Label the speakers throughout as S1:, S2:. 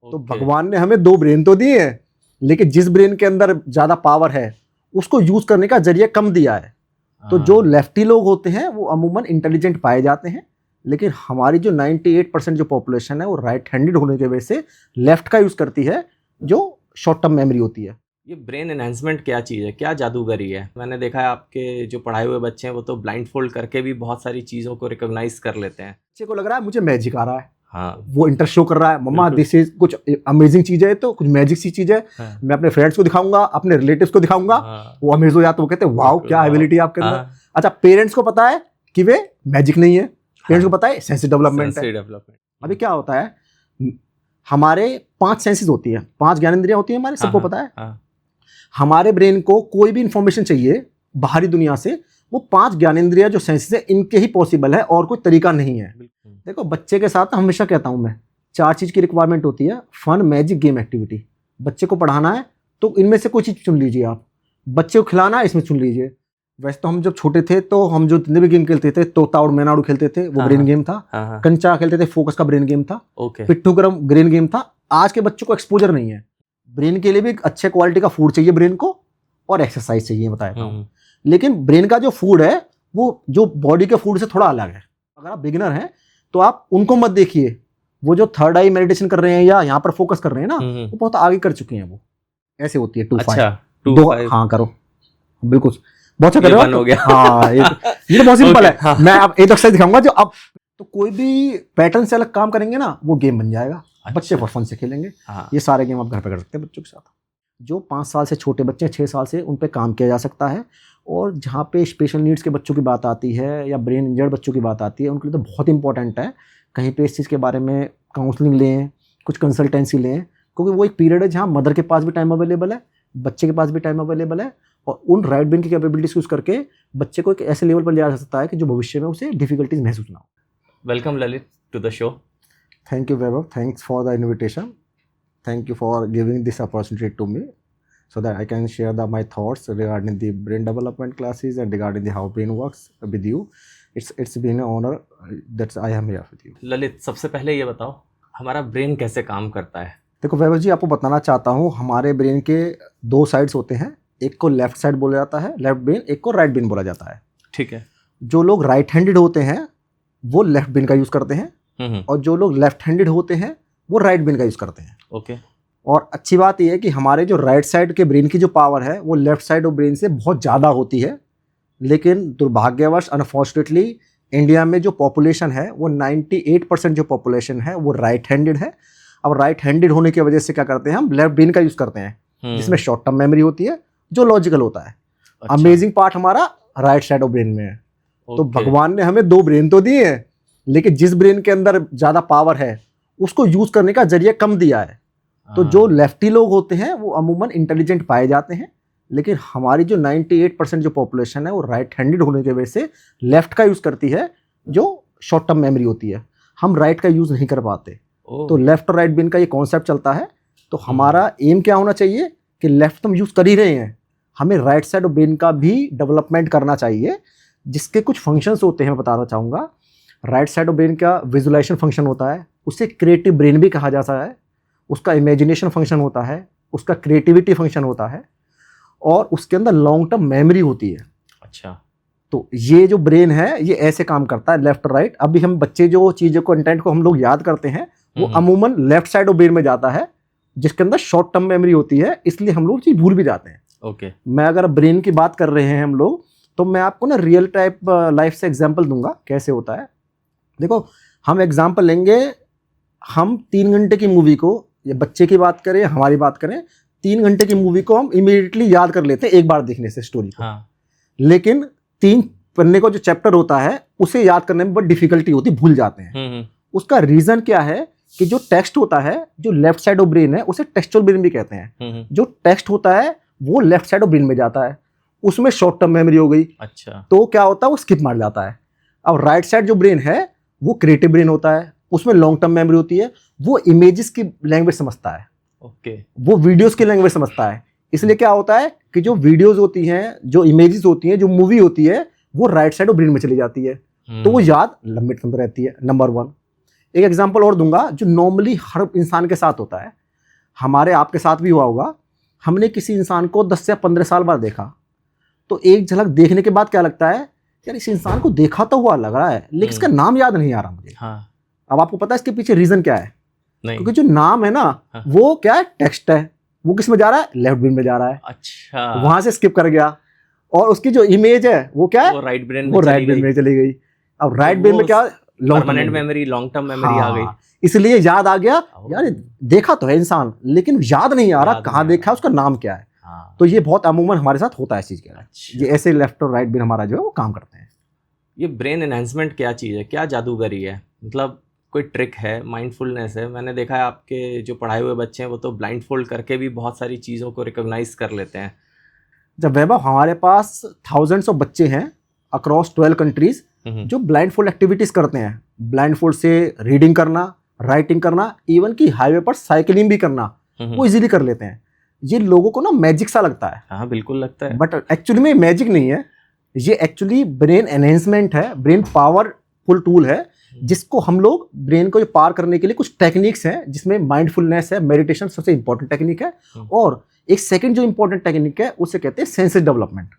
S1: तो
S2: ओके।
S1: भगवान ने हमें दो ब्रेन तो दिए हैं, लेकिन जिस ब्रेन के अंदर ज्यादा पावर है उसको यूज करने का जरिया कम दिया है। तो जो
S2: हाँ,
S1: लेफ्टी लोग होते हैं वो अमूमन इंटेलिजेंट पाए जाते हैं, लेकिन हमारी जो 98% जो पॉपुलेशन है वो राइट हैंडेड होने की वजह से लेफ्ट का यूज करती है, जो शॉर्ट टर्म मेमोरी होती है।
S2: ये ब्रेन एनहांसमेंट क्या चीज़ है, क्या जादूगरी है? मैंने देखा है आपके जो पढ़ाए हुए बच्चे हैं वो तो ब्लाइंड फोल्ड करके भी बहुत सारी चीज़ों को रिकॉग्नाइज कर लेते हैं।
S1: बच्चे को लग रहा है मुझे मैजिक आ रहा है,
S2: हाँ,
S1: वो इंटरेस्ट शो कर रहा है, मम्मा
S2: बिल्कुल।
S1: दिस इज कुछ अमेजिंग चीज है, तो कुछ मैजिक सी चीज है,
S2: हाँ,
S1: मैं अपने फ्रेंड्स को दिखाऊंगा, अपने रिलेटिव्स को दिखाऊंगा,
S2: हाँ,
S1: वो अमेज हो जाते, वो कहते हैं वाओ
S2: बिल्कुल,
S1: क्या
S2: वाओ।
S1: एबिलिटी है आपके अंदर।
S2: हाँ,
S1: अच्छा, पेरेंट्स को पता है कि वे मैजिक नहीं है, पेरेंट्स को पता है सेंसिटिव डेवलपमेंट है।
S2: Sensory development.
S1: अभी क्या होता है, हमारे 5 सेंसेस होती है, 5 ज्ञानेंद्रियां होती है हमारे, सबको पता है।
S2: हाँ,
S1: हमारे ब्रेन को कोई भी इंफॉर्मेशन चाहिए बाहरी दुनिया से, वो 5 ज्ञानेंद्रियां जो सेंसेस है इनके ही पॉसिबल है, और कोई तरीका नहीं है।
S2: बिल्कुल।
S1: देखो बच्चे के साथ हमेशा कहता हूं मैं, 4 चीज की रिक्वायरमेंट होती है, फन, मैजिक, गेम, एक्टिविटी। बच्चे को पढ़ाना है तो इनमें से कोई चीज चुन लीजिए आप, बच्चे को खिलाना है इसमें चुन लीजिए। वैसे तो हम जब छोटे थे तो हम जो जितने भी गेम खेलते थे, तोता और मैनाड़ू खेलते थे, वो
S2: हाँ,
S1: ब्रेन
S2: हाँ।
S1: गेम था।
S2: हाँ, हाँ,
S1: कंचा खेलते थे, फोकस का ब्रेन गेम था।
S2: ओके।
S1: पिट्ठू गरम ब्रेन गेम था। आज के बच्चों को एक्सपोजर नहीं है, ब्रेन के लिए भी अच्छे क्वालिटी का फूड चाहिए ब्रेन को, और एक्सरसाइज चाहिए, बताता हूँ। लेकिन ब्रेन का जो फूड है वो जो बॉडी के फूड से थोड़ा अलग है। अगर आप बिगिनर हैं तो आप उनको मत देखिए, वो जो थर्ड आई मेडिटेशन कर रहे हैं या यहाँ पर फोकस कर रहे हैं ना, वो बहुत आगे कर चुके हैं। वो ऐसे होती है 2-5।
S2: अच्छा, 2
S1: दो
S2: 5
S1: हाँ करो, बिल्कुल बहुत अच्छा कर
S2: ये
S1: रहे
S2: बन हो
S1: हो
S2: गया।
S1: हाँ, ये तो बहुत सिंपल
S2: ओके,
S1: है।
S2: हाँ।
S1: मैं अब एक एक्सरसाइज दिखाऊंगा जो अब तो कोई भी पैटर्न से अलग काम करेंगे ना, वो गेम बन जाएगा। बच्चे फॉर फन से खेलेंगे।
S2: हाँ,
S1: ये सारे गेम आप घर पे कर सकते हैं बच्चों के साथ। जो 5 साल से छोटे बच्चे, 6 साल से, उन पे काम किया जा सकता है। और जहाँ पे स्पेशल नीड्स के बच्चों की बात आती है या ब्रेन इंजर्ड बच्चों की बात आती है, उनके लिए तो बहुत इंपॉर्टेंट है कहीं पे इस चीज़ के बारे में काउंसलिंग लें, कुछ कंसल्टेंसी लें, क्योंकि वो एक पीरियड है जहाँ मदर के पास भी टाइम अवेलेबल है, बच्चे के पास भी टाइम अवेलेबल है, और उन राइट ब्रेन की कैपेबिलिटीज यूज करके बच्चे को एक ऐसे लेवल पर ले जा सकता है कि जो भविष्य में उसे डिफिकल्टीज महसूस ना हो।
S2: Welcome Lalit to the show.
S1: Thank you Vaibhav, thanks for the invitation, thank you for giving this opportunity to me so that I can share my thoughts regarding the brain development classes and regarding how brain works with you. It's been an honor that I am here with you.
S2: Lalit, सबसे पहले ये बताओ हमारा brain कैसे काम करता है?
S1: देखो वैभव जी, आपको बताना चाहता हूँ, हमारे ब्रेन के 2 साइड्स होते हैं। एक को लेफ्ट साइड बोला जाता है, लेफ्ट ब्रेन, एक को राइट ब्रेन बोला जाता है।
S2: ठीक है।
S1: जो लोग राइट हैंडेड होते हैं वो लेफ्ट ब्रेन का यूज करते हैं, और जो लोग लेफ्ट हैंडेड होते हैं वो राइट ब्रेन का यूज करते हैं।
S2: ओके।
S1: और अच्छी बात यह है कि हमारे जो राइट साइड के ब्रेन की जो पावर है वो लेफ्ट साइड ऑफ ब्रेन से बहुत ज़्यादा होती है। लेकिन दुर्भाग्यवश अनफॉर्चुनेटली इंडिया में जो पॉपुलेशन है वो 98% जो पॉपुलेशन है वो राइट हैंडेड है। अब राइट हैंडेड होने की वजह से क्या करते हैं, हम लेफ्ट ब्रेन का यूज़ करते हैं, जिसमें शॉर्ट टर्म मेमोरी होती है, जो लॉजिकल होता है।
S2: अच्छा।
S1: अमेजिंग पार्ट हमारा राइट साइड ऑफ ब्रेन में है। तो
S2: ओके।
S1: भगवान ने हमें 2 ब्रेन तो दिए हैं, लेकिन जिस ब्रेन के अंदर ज़्यादा पावर है उसको यूज़ करने का जरिया कम दिया है। तो जो लेफ्टी लोग होते हैं वो अमूमन इंटेलिजेंट पाए जाते हैं, लेकिन हमारी जो 98% जो पॉपुलेशन है वो राइट हैंडेड होने की वजह से लेफ्ट का यूज़ करती है, जो शॉर्ट टर्म मेमोरी होती है। हम राइट का यूज़ नहीं कर पाते। तो लेफ्ट और राइट ब्रेन का ये कॉन्सेप्ट चलता है। तो हमारा एम क्या होना चाहिए कि लेफ्ट तो हम यूज़ कर ही रहे हैं, हमें राइट साइड ऑफ ब्रेन का भी डेवलपमेंट करना चाहिए, जिसके कुछ फंक्शंस होते हैं, मैं बताना चाहूँगा। राइट साइड ऑफ ब्रेन का विजुअलाइजेशन फंक्शन होता है, उसे क्रिएटिव ब्रेन भी कहा जाता है। उसका इमेजिनेशन फंक्शन होता है, उसका क्रिएटिविटी फंक्शन होता है, और उसके अंदर लॉन्ग टर्म मेमोरी होती है।
S2: अच्छा।
S1: तो ये जो ब्रेन है ये ऐसे काम करता है, लेफ्ट राइट। अभी हम बच्चे जो चीज़ों को, कंटेंट को हम लोग याद करते हैं वो अमूमन लेफ्ट साइड ऑफ ब्रेन में जाता है, जिसके अंदर शॉर्ट टर्म मेमोरी होती है, इसलिए हम लोग चीज़ भूल भी जाते हैं।
S2: ओके।
S1: मैं अगर ब्रेन की बात कर रहे हैं हम लोग, तो मैं आपको ना रियल टाइप लाइफ से एग्जाम्पल दूंगा कैसे होता है। देखो, हम एग्जाम्पल लेंगे, हम 3 घंटे की मूवी को, ये बच्चे की बात करें, हमारी बात करें, 3 घंटे की मूवी को हम इमीडिएटली याद कर लेते हैं एक बार देखने से स्टोरी को।
S2: हाँ।
S1: लेकिन 3 पन्ने को जो चैप्टर होता है उसे याद करने में बहुत डिफिकल्टी होती, भूल जाते हैं। उसका रीजन क्या है कि जो टेक्स्ट होता है, जो लेफ्ट साइड ऑफ ब्रेन है, उसे टेक्सचुअल ब्रेन भी कहते हैं। जो टेक्स्ट होता है वो लेफ्ट साइड ऑफ ब्रेन में जाता है, उसमें शॉर्ट टर्म मेमोरी हो गई।
S2: अच्छा।
S1: तो क्या होता है, वो स्किप मार जाता है। अब राइट साइड जो ब्रेन है वो क्रिएटिव ब्रेन होता है, उसमें लॉन्ग टर्म मेमोरी होती है, वो इमेजेस की लैंग्वेज समझता है।
S2: ओके।
S1: वो वीडियोस की लैंग्वेज समझता है। इसलिए क्या होता है कि जो वीडियोस होती हैं, जो इमेजेस होती हैं, जो मूवी होती है, वो राइट साइड ऑफ ब्रेन में चली जाती है, तो वो याद लंबे समय रहती है। नंबर 1। एक एग्जांपल और दूंगा जो नॉर्मली हर इंसान के साथ होता है, हमारे आपके साथ भी हुआ होगा। हमने किसी इंसान को 10 या 15 साल बाद देखा, तो एक झलक देखने के बाद क्या लगता है, यार इस इंसान को देखा तो हुआ लग रहा है, लेकिन इसका नाम याद नहीं आ रहा मुझे।
S2: हाँ।
S1: अब आपको पता है इसके पीछे रीजन क्या है?
S2: नहीं।
S1: क्योंकि जो नाम है ना,
S2: हाँ।
S1: वो क्या है, टेक्स्ट है, वो किस में जा रहा है, लेफ्ट ब्रेन में जा रहा है।
S2: अच्छा।
S1: वहां से स्किप कर गया, और उसकी जो इमेज है वो क्या है,
S2: वो राइट ब्रेन
S1: वो राइट ब्रेन में चली गई। अब राइट ब्रेन में क्या,
S2: permanent memory, long term memory आ गई,
S1: इसलिए याद आ गया, यार देखा तो है इंसान लेकिन याद नहीं आ रहा कहाँ देखा है, उसका नाम क्या है। तो ये बहुत अमूमन हमारे साथ होता है इस चीज के।
S2: अच्छा।
S1: ये ऐसे लेफ्ट और राइट ब्रेन हमारा जो है वो काम करते हैं।
S2: ये ब्रेन एनहांसमेंट क्या चीज़ है, क्या जादूगरी है, मतलब कोई ट्रिक है, माइंडफुलनेस है? मैंने देखा है आपके जो पढ़ाए हुए बच्चे हैं वो तो ब्लाइंड फोल्ड करके भी बहुत सारी चीज़ों को रिकॉग्नाइज कर लेते हैं।
S1: जब वैभव हमारे पास थाउजेंड्स ऑफ बच्चे हैं अक्रॉस 12 कंट्रीज जो ब्लाइंड फोल्ड एक्टिविटीज करते हैं। ब्लाइंड फोल्ड से रीडिंग करना, राइटिंग करना, इवन की हाईवे पर साइकिलिंग भी करना वो इजीली कर लेते हैं। ये लोगों को ना मैजिक सा लगता है।
S2: हाँ बिल्कुल लगता है,
S1: बट एक्चुअली में मैजिक नहीं है, ये एक्चुअली ब्रेन एनहेंसमेंट है, ब्रेन पावरफुल टूल है, जिसको हम लोग ब्रेन को पार करने के लिए कुछ टेक्निक्स हैं, जिसमें माइंडफुलनेस है, मेडिटेशन सबसे इंपॉर्टेंट टेक्निक है, और एक सेकंड जो इंपॉर्टेंट टेक्निक है उसे कहते हैं सेंसेस डेवलपमेंट।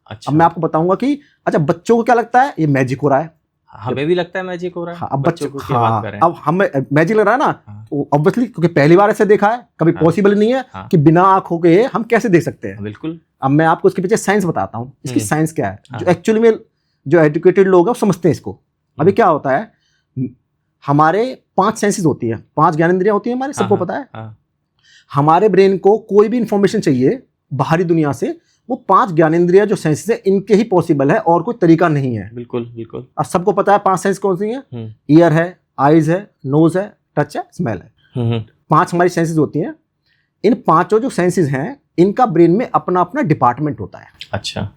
S2: अच्छा।
S1: अब मैं आपको बताऊंगा कि अच्छा बच्चों को क्या लगता है, ये मैजिक हो रहा है।
S2: हमें भी लगता है मैजिक हो रहा है।
S1: हाँ, अब
S2: बच्चों को क्या बात कर रहे हैं?
S1: अब हमें मैजिक लग रहा है ना, तो ऑब्वियसली क्योंकि पहली बार ऐसे देखा है, कभी
S2: हाँ।
S1: पॉसिबल नहीं है कि बिना आंखों के हम कैसे देख सकते हैं।
S2: बिल्कुल।
S1: अब मैं आपको इसके पीछे साइंस बताता हूँ, इसकी साइंस क्या है।
S2: हाँ।
S1: जो एक्चुअली में जो एजुकेटेड लोग हैं वो समझते हैं इसको। अभी क्या होता है, हमारे 5 सेंसेस होती है, 5 ज्ञानेंद्रियां होती है हमारे, सबको पता है। हमारे ब्रेन को कोई भी इंफॉर्मेशन चाहिए बाहरी दुनिया से, वो 5 ज्ञानेंद्रियां जो सेंसेस है इनके ही पॉसिबल है, और कोई तरीका नहीं है।
S2: बिल्कुल बिल्कुल।
S1: अब सबको पता है 5 सेंस कौन सी हैं, ईयर है, आईज है, नोज है, टच है, स्मेल है। 5 हमारी सेंसेस होती हैं। इन 5 जो सेंसेस हैं इनका ब्रेन में अपना अपना डिपार्टमेंट होता है।
S2: अच्छा।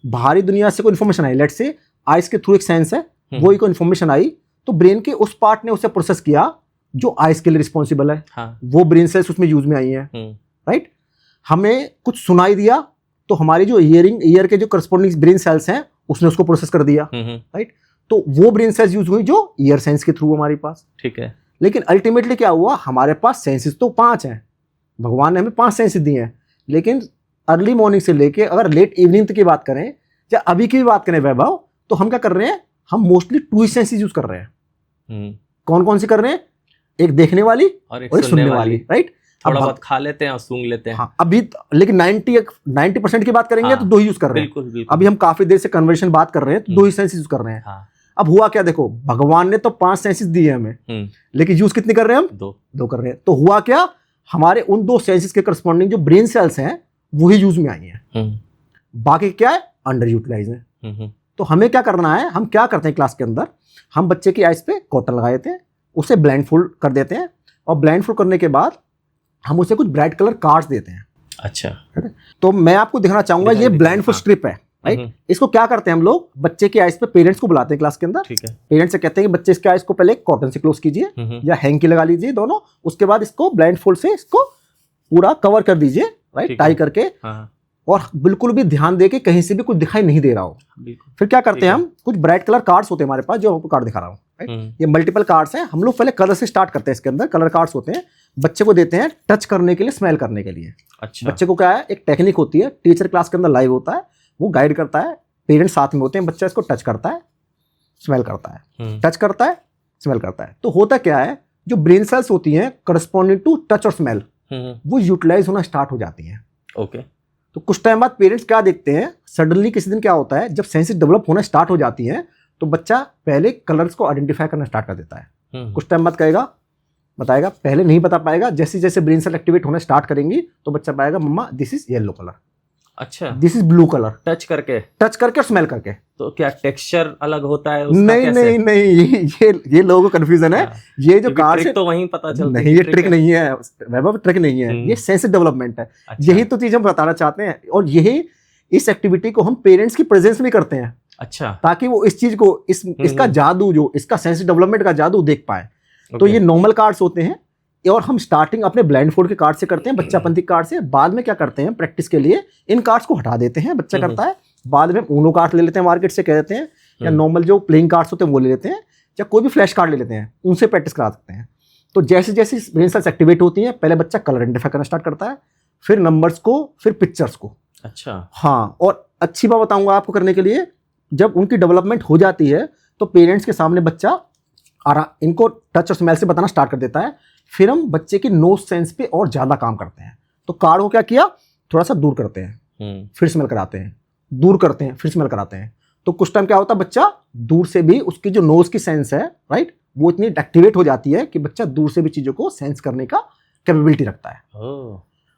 S1: बाहरी दुनिया से कोई information I, let's say eyes के थ्रू एक सेंस है, वो ही कोई इन्फॉर्मेशन आई, तो ब्रेन के उस पार्ट ने उसे प्रोसेस किया जो आइज के लिए रिस्पॉन्सिबल है।
S2: हाँ।
S1: वो ब्रेन सेल्स उसमें यूज में आई हैं, राइट। हमें कुछ सुनाई दिया तो हमारी जो ईयर के जो करस्पॉन्डिंग ब्रेन सेल्स हैं उसने उसको प्रोसेस कर दिया, राइट। तो वो ब्रेन सेल्स यूज हुई जो ईयर सेंस के थ्रू हमारे पास।
S2: ठीक है।
S1: लेकिन अल्टीमेटली क्या हुआ, हमारे पास सेंसेस तो 5 हैं, भगवान ने हमें 5 सेंसेस दिए हैं, लेकिन अर्ली मॉर्निंग से लेके अगर लेट इवनिंग तक की बात करें या अभी की भी बात करें वैभव, तो हम क्या कर रहे हैं, हम मोस्टली 2 ही सेंसेस यूज कर रहे हैं। कौन कौन सी कर रहे हैं, एक देखने वाली और एक सुनने वाली, राइट।
S2: थोड़ा बहुत खा लेते हैं और सूंघ लेते हैं।
S1: हाँ, अभी लेकिन 90% की बात करेंगे तो 2 ही यूज कर रहे हैं।
S2: बिल्कुल बिल्कुल।
S1: अभी हम काफी देर से कन्वर्सेशन बात कर रहे हैं तो 2 ही सेंसेस यूज कर रहे हैं।
S2: हाँ।
S1: अब हुआ क्या, देखो भगवान ने तो 5 सेंसेस दिए हमें, लेकिन यूज कितनी कर रहे हैं हम, 2 कर रहे हैं। तो हुआ क्या, हमारे उन 2 सेंसेस के करस्पॉन्डिंग जो ब्रेन सेल्स हैं वही यूज में आई हैं, बाकी क्या है, अंडर यूटिलाइज है। तो हमें क्या करना है, हम क्या करते हैं क्लास के अंदर, हम बच्चे की आइज पे कॉटन लगा देते हैं, उसे ब्लाइंड फोल्ड कर देते हैं, और ब्लाइंड फोल्ड करने के बाद हम उसे कुछ ब्राइट कलर कार्ड्स देते हैं।
S2: अच्छा।
S1: तो मैं आपको दिखाना चाहूंगा, ये ब्लाइंड फोल्ड स्ट्रिप है, राइट। इसको क्या करते हैं हम लोग, बच्चे की आइज पे पेरेंट्स को बुलाते हैं क्लास के अंदर।
S2: ठीक है।
S1: पेरेंट्स से कहते हैं कि बच्चे इसके आइज को पहले कॉटन से क्लोज कीजिए या हैंकी लगा लीजिए दोनों, उसके बाद इसको ब्लाइंड फोल्ड से इसको पूरा कवर कर दीजिए, राइट, टाई करके।
S2: हाँ।
S1: और बिल्कुल भी ध्यान दे के कहीं से भी कुछ दिखाई नहीं दे रहा हो। फिर क्या करते हैं हम, कुछ ब्राइट कलर कार्ड्स होते हैं हमारे पास, जो आपको कार्ड दिखा रहा हूँ, राइट। ये मल्टीपल कार्ड्स हैं, हम लोग पहले कलर से स्टार्ट करते हैं। इसके अंदर कलर कार्ड्स होते हैं, बच्चे को देते हैं टच करने के लिए, स्मेल करने के लिए।
S2: अच्छा।
S1: बच्चे को क्या है, एक टेक्निक होती है, टीचर क्लास के अंदर लाइव होता है, वो गाइड करता है, पेरेंट्स साथ में होते हैं, बच्चा इसको टच करता है, स्मेल करता है, टच करता है, स्मेल करता है। तो होता क्या है, जो ब्रेन सेल्स होती हैं करस्पॉन्डिंग टू टच और स्मेल, वो यूटिलाइज होना स्टार्ट हो जाती हैं।
S2: ओके।
S1: तो कुछ टाइम बाद पेरेंट्स क्या देखते हैं, सडनली किसी दिन क्या होता है, जब सेंसेस डेवलप होना स्टार्ट हो जाती हैं तो बच्चा पहले कलर्स को आइडेंटिफाई करना स्टार्ट कर देता है। कुछ टाइम बाद कहेगा, बताएगा, पहले नहीं बता पाएगा, जैसे जैसे ब्रेन सेल एक्टिवेट होना स्टार्ट करेंगी तो बच्चा पाएगा, मम्मा दिस इज येलो कलर,
S2: अच्छा,
S1: this is blue colour.
S2: Touch करके
S1: और स्मेल करके।
S2: तो क्या टेक्सचर अलग होता है उसका?
S1: नहीं
S2: कैसे?
S1: नहीं, ये लोगों को कंफ्यूजन है। ये जो कार्ड
S2: ट्रिक तो वहीं पता चलती है।
S1: नहीं, ये ट्रिक नहीं है वैभव, ट्रिक नहीं है, ये सेंसेस डेवलपमेंट है।
S2: अच्छा।
S1: यही तो चीज हम बताना चाहते हैं, और यही इस एक्टिविटी को हम पेरेंट्स की प्रेजेंस में करते हैं।
S2: अच्छा।
S1: ताकि वो इस चीज को, इसका जादू, जो इसका सेंसेस डेवलपमेंट का जादू देख पाए। तो ये नॉर्मल कार्ड्स होते हैं, और हम स्टार्टिंग अपने ब्लाइंड फोल्ड के कार्ड से करते हैं, बच्चापंथी कार्ड से। बाद में क्या करते हैं, प्रैक्टिस के लिए इन कार्ड्स को हटा देते हैं, बच्चा करता है। बाद में ऊनो कार्ड ले लेते हैं मार्केट से, कह देते हैं, या नॉर्मल जो प्लेइंग कार्ड्स होते हैं वो ले लेते हैं, या कोई भी फ्लैश कार्ड ले लेते हैं, उनसे प्रैक्टिस करा सकते हैं। तो जैसे जैसे ब्रेन सेल्स एक्टिवेट होती हैं, पहले बच्चा कलर आइडेंटिफाई करना स्टार्ट करता है, फिर नंबर्स को, फिर पिक्चर्स को।
S2: अच्छा।
S1: हाँ, और अच्छी बात बताऊंगा आपको करने के लिए, जब उनकी डेवलपमेंट हो जाती है तो पेरेंट्स के सामने बच्चा इनको टच और स्मेल से बताना स्टार्ट कर देता है। फिर हम बच्चे की नोज सेंस पे और ज़्यादा काम करते हैं। तो कार्ड को क्या किया, थोड़ा सा दूर करते हैं, फिर स्मेल कराते हैं, दूर करते हैं, फिर स्मेल कराते हैं। तो कुछ टाइम क्या होता है, बच्चा दूर से भी उसकी जो नोज की सेंस है, राइट, वो इतनी एक्टिवेट हो जाती है कि बच्चा दूर से भी चीज़ों को सेंस करने का कैपेबिलिटी रखता है।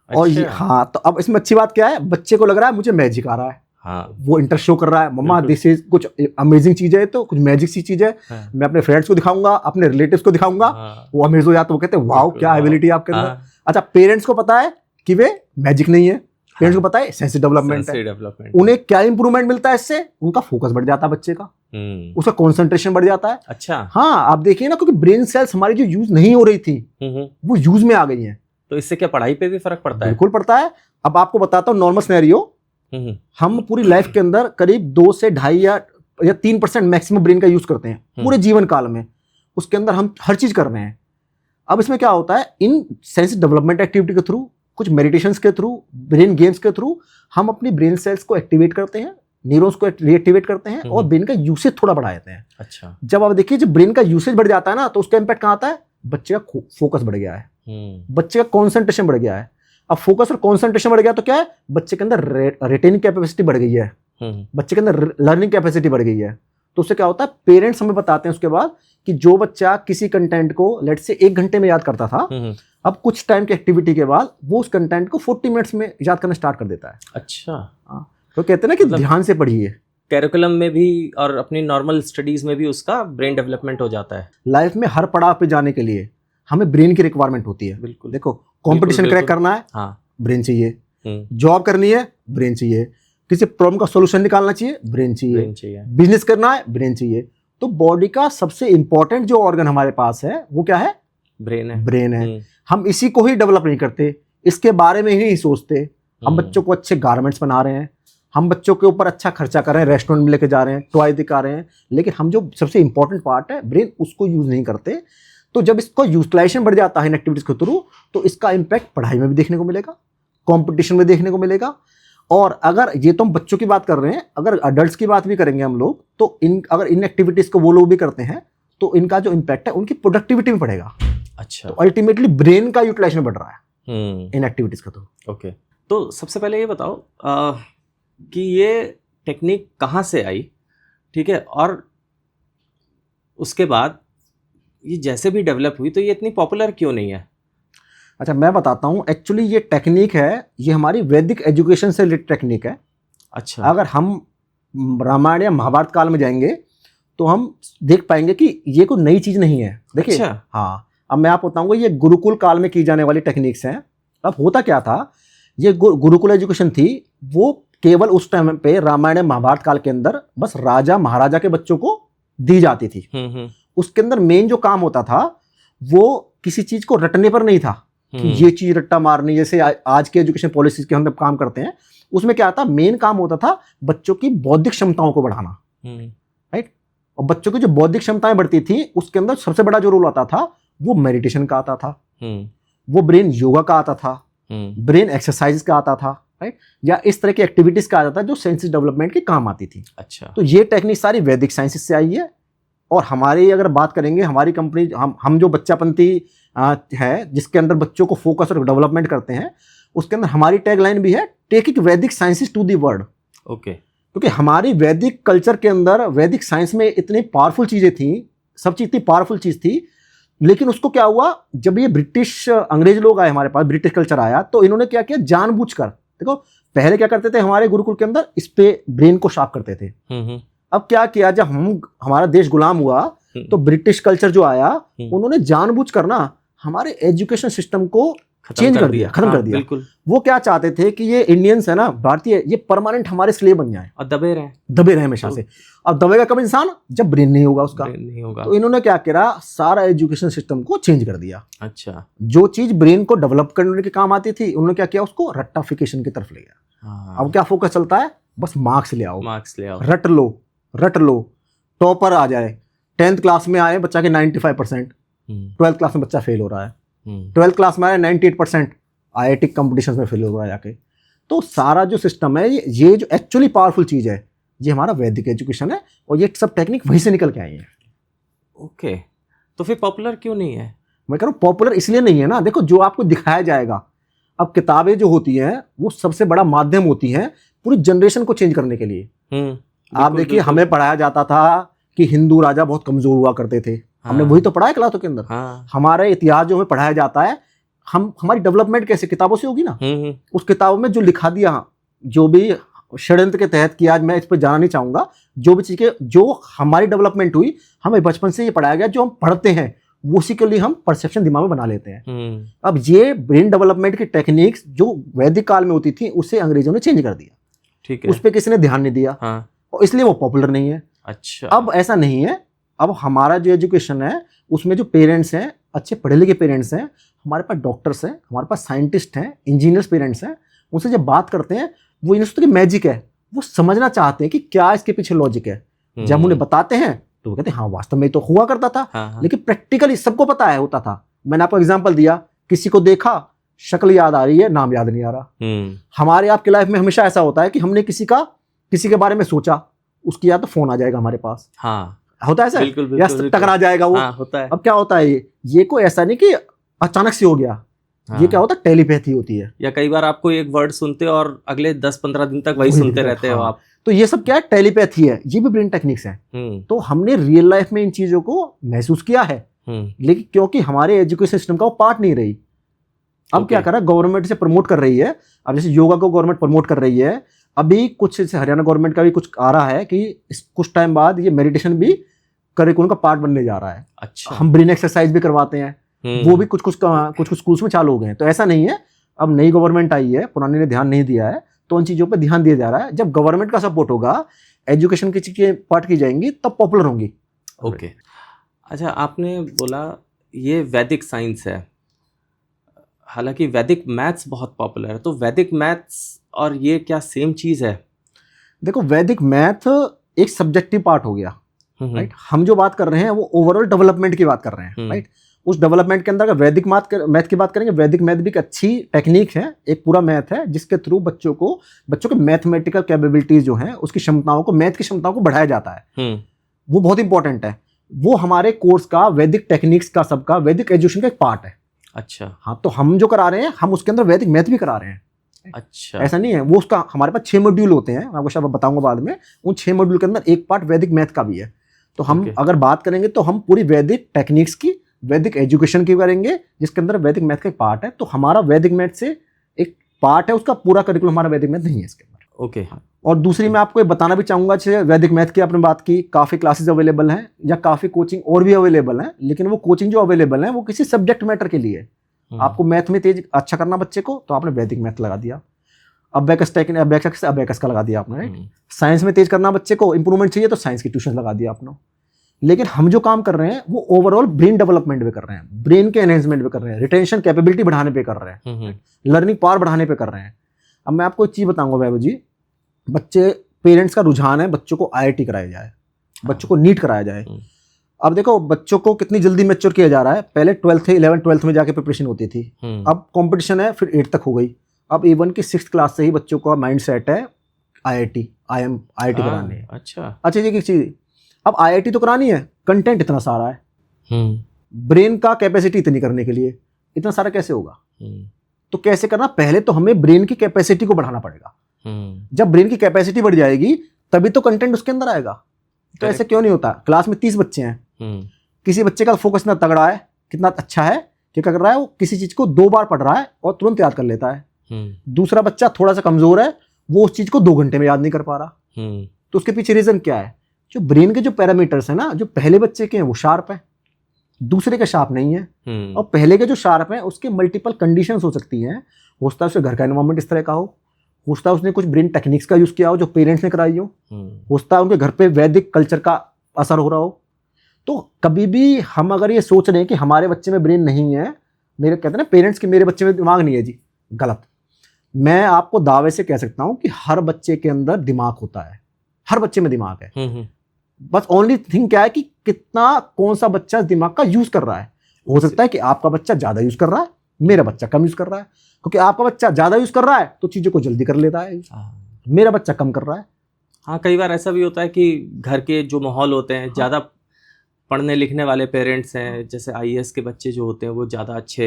S1: और ये, हाँ, तो अब इसमें अच्छी बात क्या है, बच्चे को लग रहा है मुझे मैजिक आ रहा है।
S2: हाँ,
S1: वो इंटरेस्ट शो कर रहा है, मम्मा दिस इज कुछ अमेजिंग चीज है, तो कुछ मैजिक सी चीज है।
S2: हाँ,
S1: मैं अपने फ्रेंड्स को दिखाऊंगा, अपने रिलेटिव्स को दिखाऊंगा,
S2: हाँ,
S1: वो अमेज हो जाते, वो कहते हैं वाओ क्या एबिलिटी आपके अंदर।
S2: हाँ,
S1: अच्छा, पेरेंट्स को पता है कि वे मैजिक नहीं है, पेरेंट्स को पता है सेंसिटिव डेवलपमेंट है।
S2: sensory development।
S1: उन्हें क्या इंप्रूवमेंट मिलता है इससे, उनका फोकस बढ़ जाता है बच्चे का, उसका कॉन्सेंट्रेशन बढ़ जाता है।
S2: अच्छा।
S1: हाँ, आप देखिए ना, क्योंकि ब्रेन सेल्स हमारी जो यूज नहीं हो रही थी वो यूज में आ गई हैं।
S2: तो इससे क्या पढ़ाई पे भी फर्क पड़ता है?
S1: बिल्कुल पड़ता है। अब आपको बताता हूँ नॉर्मल सिनेरियो, हम पूरी लाइफ के अंदर करीब 2 से 2.5 या 3% मैक्सिमम ब्रेन का यूज करते हैं पूरे जीवन काल में। उसके अंदर हम हर चीज कर रहे हैं। अब इसमें क्या होता है, इन सेंस डेवलपमेंट एक्टिविटी के थ्रू, कुछ मेडिटेशंस के थ्रू, ब्रेन गेम्स के थ्रू हम अपनी ब्रेन सेल्स को एक्टिवेट करते हैं, न्यूरॉन्स को रीएक्टिवेट करते हैं और ब्रेन का यूसेज थोड़ा बढ़ा देते हैं।
S2: अच्छा।
S1: जब आप देखिए, जब ब्रेन का यूसेज बढ़ जाता है ना, तो उसका इंपैक्ट कहाँ आता है, बच्चे का फोकस बढ़ गया है, बच्चे का कॉन्सेंट्रेशन बढ़ गया है। अब फोकस और कॉन्सेंट्रेशन बढ़ गया तो क्या है, बच्चे के अंदर रिटेनिंग कैपेसिटी बढ़ गई है, बच्चे के अंदर लर्निंग कैपेसिटी बढ़ गई है। तो उससे क्या होता है, पेरेंट्स हमें बताते हैं उसके बाद कि जो बच्चा किसी कंटेंट को लेट से 1 घंटे में याद करता था, अब कुछ टाइम की एक्टिविटी के बाद वो उस कंटेंट को 40 मिनट्स में याद करना स्टार्ट कर देता है।
S2: अच्छा।
S1: तो कहते हैं ना कि ध्यान से पढ़िए।
S2: कैरिकुलम में भी और अपनी नॉर्मल स्टडीज में भी उसका ब्रेन डेवलपमेंट हो जाता है।
S1: लाइफ में हर पड़ाव पे जाने के लिए हमें ब्रेन की रिक्वायरमेंट होती है।
S2: बिल्कुल।
S1: देखो, कंपटीशन क्रैक करना है,
S2: हाँ,
S1: ब्रेन चाहिए, जॉब करनी है, ब्रेन चाहिए, किसी प्रॉब्लम का सॉल्यूशन निकालना चाहिए, ब्रेन चाहिए, बिजनेस करना है, ब्रेन चाहिए। तो बॉडी का सबसे इंपॉर्टेंट जो ऑर्गन हमारे पास है वो क्या है,
S2: ब्रेन है।
S1: ब्रेन है। हम इसी को ही डेवलप नहीं करते, इसके बारे में ही नहीं सोचते। हम बच्चों को अच्छे गारमेंट्स बना रहे हैं, हम बच्चों के ऊपर अच्छा खर्चा कर रहे हैं, रेस्टोरेंट में लेके जा रहे हैं, टॉय दिखा रहे हैं, लेकिन हम जो सबसे इंपॉर्टेंट पार्ट है ब्रेन, उसको यूज नहीं करते। तो जब इसको यूटिलाइजेशन बढ़ जाता है इन एक्टिविटीज के थ्रू, तो इसका इम्पैक्ट पढ़ाई में भी देखने को मिलेगा, कंपटीशन में देखने को मिलेगा। और अगर ये तो हम बच्चों की बात कर रहे हैं, अगर अडल्ट्स की बात भी करेंगे हम लोग, तो अगर इन एक्टिविटीज को वो लोग भी करते हैं तो इनका जो इम्पैक्ट है उनकी प्रोडक्टिविटी में पड़ेगा।
S2: अच्छा।
S1: तो अल्टीमेटली ब्रेन का यूटिलाइजेशन बढ़ रहा है इन एक्टिविटीज के थ्रू।
S2: ओके। तो सबसे पहले ये बताओ कि ये टेक्निक कहाँ से आई, ठीक है, और उसके बाद ये जैसे भी डेवलप हुई तो ये इतनी पॉपुलर क्यों नहीं है?
S1: अच्छा, मैं बताता हूँ। एक्चुअली ये टेक्निक है, ये हमारी वैदिक एजुकेशन से रिलेटेड टेक्निक है।
S2: अच्छा।
S1: अगर हम रामायण या महाभारत काल में जाएंगे तो हम देख पाएंगे कि ये कोई नई चीज़ नहीं है। देखिए।
S2: अच्छा।
S1: हाँ, अब मैं आपको बताऊंगा, ये गुरुकुल काल में की जाने वाली टेक्निक्स हैं। अब होता क्या था, ये गुरुकुल एजुकेशन थी, वो केवल उस टाइम पे रामायण महाभारत काल के अंदर बस राजा महाराजा के बच्चों को दी जाती थी। उसके अंदर मेन जो काम होता था वो किसी चीज को रटने पर नहीं था कि ये चीज रट्टा मारनी, जैसे आज के एजुकेशन पॉलिसीज के हम काम करते हैं। उसमें क्या था, मेन काम होता था बच्चों की बौद्धिक क्षमताओं को बढ़ाना, राइट। और बच्चों की जो बौद्धिक क्षमताएं बढ़ती थी, उसके अंदर सबसे बड़ा जो रोल आता था वो मेडिटेशन का आता था, वो ब्रेन योगा का आता था, ब्रेन एक्सरसाइज का आता था, राइट, या इस तरह की एक्टिविटीज का आता था जो सेंसेस डेवलपमेंट के काम आती थी।
S2: अच्छा।
S1: तो ये टेक्निक सारी वैदिक साइंसेस से आई है। और हमारी अगर बात करेंगे, हमारी कंपनी, हम जो बच्चापंथी है जिसके अंदर बच्चों को फोकस और डेवलपमेंट करते हैं, उसके अंदर हमारी टैगलाइन भी है, taking Vedic sciences to the world.
S2: Okay.
S1: क्योंकि हमारी वैदिक कल्चर के अंदर वैदिक साइंस में इतनी पावरफुल चीजें थी, सब चीज इतनी पावरफुल चीज थी, लेकिन उसको क्या हुआ, जब ये ब्रिटिश अंग्रेज लोग आए हमारे पास, ब्रिटिश कल्चर आया, तो इन्होंने क्या किया, जानबूझकर, देखो पहले क्या करते थे हमारे गुरुकुल के अंदर, इस पे ब्रेन को शार्प करते थे। अब क्या किया, जब हमारा देश गुलाम हुआ तो ब्रिटिश कल्चर जो आया, उन्होंने जानबूझकर ना हमारे एजुकेशन सिस्टम को चेंज कर दिया, खत्म कर दिया।
S2: बिल्कुल।
S1: वो क्या चाहते थे कि ये इंडियंस है ना, भारतीय, ये परमानेंट हमारे स्लेव बन जाए
S2: और दबे रहे
S1: हमेशा से। अब दबेगा कब इंसान, जब ब्रेन नहीं होगा उसका,
S2: नहीं होगा।
S1: तो इन्होंने क्या करा, सारा एजुकेशन सिस्टम को चेंज कर दिया।
S2: अच्छा।
S1: जो चीज ब्रेन को डेवलप करने के काम आती थी, उन्होंने क्या किया, उसको रट्टाफिकेशन की तरफ ले गया। अब क्या फोकस चलता है, बस मार्क्स ले आओ,
S2: मार्क्स ले आओ,
S1: रट लो, टॉपर आ जाए। 10th क्लास में आए बच्चा के 95%, 12th क्लास में बच्चा फेल हो रहा है, 12th क्लास में आए 98%, IIT कंपटीशन में फेल हो रहा है जाके। तो सारा जो सिस्टम है, ये जो एक्चुअली पावरफुल चीज़ है, ये हमारा वैदिक एजुकेशन है, और ये सब टेक्निक वहीं से निकल के आई है।
S2: ओके, तो फिर पॉपुलर क्यों नहीं है?
S1: मैं कह रहा हूँ पॉपुलर इसलिए नहीं है ना, देखो जो आपको दिखाया जाएगा, अब किताबें जो होती हैं वो सबसे बड़ा माध्यम होती हैं पूरी जनरेशन को चेंज करने के लिए। आप देखिए, हमें पढ़ाया जाता था कि हिंदू राजा बहुत कमजोर हुआ करते थे, हमने वही तो पढ़ा है क्लासों के अंदर। हमारे इतिहास जो हमें पढ़ाया जाता है, हमारी डेवलपमेंट कैसे किताबों से होगी ना, उस किताबों में जो लिखा दिया, जो भी षड्यंत्र के तहत किया, आज मैं इस पर जाना नहीं चाहूंगा, जो भी चीजें जो हमारी डेवलपमेंट हुई, हमें बचपन से ये पढ़ाया गया, जो हम पढ़ते हैं उसी के लिए हम परसेप्शन दिमाग में बना लेते हैं। अब ये ब्रेन डेवलपमेंट की टेक्निक्स जो वैदिक काल में होती थी, उसे अंग्रेजों ने चेंज कर दिया,
S2: ठीक है,
S1: उस पर किसी ने ध्यान नहीं दिया, और इसलिए वो पॉपुलर नहीं है।
S2: अच्छा,
S1: अब ऐसा नहीं है, अब हमारा जो एजुकेशन है उसमें जो पेरेंट्स हैं, अच्छे पढ़े लिखे पेरेंट्स हैं, हमारे पास डॉक्टर्स हैं, हमारे पास साइंटिस्ट हैं, इंजीनियर्स पेरेंट्स हैं, उनसे जब बात करते हैं, वो इन की मैजिक है, वो समझना चाहते हैं कि क्या इसके पीछे लॉजिक है। जब उन्हें बताते हैं तो वो कहते हैं हाँ वास्तव में तो हुआ करता था, लेकिन प्रैक्टिकली सबको पता है होता था। मैंने आपको एग्जांपल दिया, किसी को देखा, शक्ल याद आ रही है, नाम याद नहीं आ रहा। हमारे आपकी लाइफ में हमेशा ऐसा होता है कि हमने किसी के बारे में सोचा, उसकी याद तो फोन आ जाएगा हमारे पास, होता है ऐसा, या टकरा जाएगा वो,
S2: होता है।
S1: अब क्या होता है, ये कोई ऐसा नहीं कि अचानक से हो गया, ये क्या होता है, टेलीपैथी होती है।
S2: या कई बार आपको एक वर्ड सुनते हो और अगले 10-15 दिन तक वही सुनते रहते हो आप।
S1: तो ये सब क्या है, टेलीपैथी है, ये भी ब्रेन टेक्निक्स हैं। तो हमने रियल लाइफ में इन चीजों को महसूस किया है, लेकिन क्योंकि हमारे एजुकेशन सिस्टम का वो पार्ट नहीं रही। अब क्या कर रहा है, गवर्नमेंट से प्रमोट कर रही है। अब जैसे योगा को गवर्नमेंट प्रमोट कर रही है, अभी कुछ हरियाणा गवर्नमेंट का भी कुछ आ रहा है कि कुछ टाइम बाद ये मेडिटेशन भी करिकुलम का पार्ट बनने जा रहा है।
S2: अच्छा,
S1: हम ब्रेन एक्सरसाइज भी करवाते हैं, वो भी कुछ स्कूल्स में चालू हो गए हैं। तो ऐसा नहीं है, अब नई गवर्नमेंट आई है, पुरानी ने ध्यान नहीं दिया है, तो उन चीज़ों पे ध्यान दिया जा रहा है। जब गवर्नमेंट का सपोर्ट होगा, एजुकेशन की चीज़ें पार्ट की जाएंगी, तब पॉपुलर होंगी।
S2: ओके, अच्छा, आपने बोला ये वैदिक साइंस है, हालांकि वैदिक मैथ्स बहुत पॉपुलर है, तो वैदिक मैथ्स और ये क्या सेम चीज़ है? देखो,
S1: वैदिक मैथ एक सब्जेक्टिव पार्ट हो गया, राइट। हम जो बात कर रहे हैं वो ओवरऑल डेवलपमेंट की बात कर रहे हैं, राइट। उस डेवलपमेंट के अंदर अगर वैदिक मैथ की बात करेंगे, वैदिक मैथ भी एक अच्छी टेक्निक है, एक पूरा मैथ है जिसके थ्रू बच्चों के मैथमेटिकल कैपेबिलिटीज जो हैं, उसकी क्षमताओं को, मैथ की क्षमताओं को बढ़ाया जाता है। वो बहुत इंपॉर्टेंट है, वो हमारे कोर्स का, वैदिक टेक्निक्स का, सबका वैदिक एजुकेशन का एक पार्ट है।
S2: अच्छा,
S1: हाँ, तो हम जो करा रहे हैं, हम उसके अंदर वैदिक मैथ भी करा रहे हैं।
S2: अच्छा,
S1: ऐसा नहीं है, वो उसका हमारे पास 6 मॉड्यूल होते हैं, मैं आपको शायद बताऊंगा बाद में। उन 6 मॉड्यूल के अंदर एक पार्ट वैदिक मैथ का भी है। तो हम अगर बात करेंगे तो हम पूरी वैदिक टेक्निक्स की, वैदिक एजुकेशन की करेंगे, जिसके अंदर वैदिक मैथ का एक पार्ट है। तो हमारा वैदिक मैथ से एक पार्ट है, उसका पूरा करिकुलम हमारा वैदिक मैथ नहीं है इसके अंदर।
S2: ओके।
S1: और दूसरी मैं आपको ये बताना भी चाहूंगा, जैसे वैदिक मैथ की आपने बात की, काफ़ी क्लासेस अवेलेबल हैं या काफ़ी कोचिंग और भी अवेलेबल हैं, लेकिन वो कोचिंग जो अवेलेबल है वो किसी सब्जेक्ट मैटर के लिए। आपको मैथ में तेज अच्छा करना बच्चे को, तो आपने वैदिक मैथ लगा दिया। अबेकस का लगा दिया आपने, राइट। साइंस में तेज करना बच्चे को, इंप्रूवमेंट चाहिए, तो साइंस की ट्यूशन लगा दिया आपने। लेकिन हम जो काम कर रहे हैं वो ओवरऑल ब्रेन डेवलपमेंट पे कर रहे हैं, ब्रेन के एनहेंसमेंट पे कर रहे हैं, रिटेंशन कैपेबिलिटी बढ़ाने पे कर रहे हैं, लर्निंग पावर बढ़ाने पे कर रहे हैं। अब मैं आपको एक चीज़ बताऊंगा वैभव जी, बच्चे, पेरेंट्स का रुझान है बच्चों को IIT कराया जाए, बच्चों को नीट कराया जाए। अब देखो बच्चों को कितनी जल्दी मैच्योर किया जा रहा है। पहले 11th में जाके प्रिपरेशन होती थी, अब कंपटीशन है, फिर 8th तक हो गई। अब इवन की 6th क्लास से ही बच्चों का माइंड सेट है IIT करानी है। अच्छा, ये चीज़, अब IIT तो करानी है, कंटेंट इतना सारा है, ब्रेन का कैपेसिटी इतनी करने के लिए इतना सारा कैसे होगा? तो कैसे करना, पहले तो हमें ब्रेन की कैपेसिटी को बढ़ाना पड़ेगा। जब ब्रेन की कैपेसिटी बढ़ जाएगी तभी तो कंटेंट उसके अंदर आएगा। तो ऐसे क्यों नहीं होता? क्लास में 30 बच्चे हैं, किसी बच्चे का फोकस इतना तगड़ा है, कितना अच्छा है कि क्या कर रहा है, वो किसी चीज को 2 बार पढ़ रहा है और तुरंत याद कर लेता है। दूसरा बच्चा थोड़ा सा कमजोर है, वो उस चीज को 2 घंटे में याद नहीं कर पा रहा। तो उसके पीछे रीजन क्या है? जो ब्रेन के जो पैरामीटर्स है ना, जो पहले बच्चे के हैं वो शार्प है, दूसरे के शार्प नहीं है। और पहले के जो शार्प है उसके मल्टीपल कंडीशंस हो सकती हैं। हो सकता है उसके घर का एनवायरनमेंट इस तरह का हो सकता है उसने कुछ ब्रेन टेक्निक्स का यूज किया हो जो पेरेंट्स ने कराई हो सकता है उनके घर पे वैदिक कल्चर का असर हो रहा हो। तो कभी भी हम अगर ये सोच रहे हैं कि हमारे बच्चे में ब्रेन नहीं है, मेरे कहते हैं ना पेरेंट्स के मेरे बच्चे में दिमाग नहीं है, जी गलत। मैं आपको दावे से कह सकता हूं कि हर बच्चे के अंदर दिमाग होता है, हर बच्चे में दिमाग है। बस ओनली थिंग क्या है कि कितना कौन सा बच्चा दिमाग का यूज कर रहा है। हो सकता है कि आपका बच्चा ज्यादा यूज कर रहा है, मेरा बच्चा कम यूज कर रहा है। क्योंकि आपका बच्चा ज्यादा यूज कर रहा है तो चीजों को जल्दी कर लेता है, मेरा बच्चा कम कर रहा है।
S2: हाँ, कई बार ऐसा भी होता है कि घर के जो माहौल होते हैं, ज़्यादा पढ़ने लिखने वाले पेरेंट्स हैं, जैसे आईएएस के बच्चे जो होते हैं वो ज़्यादा अच्छे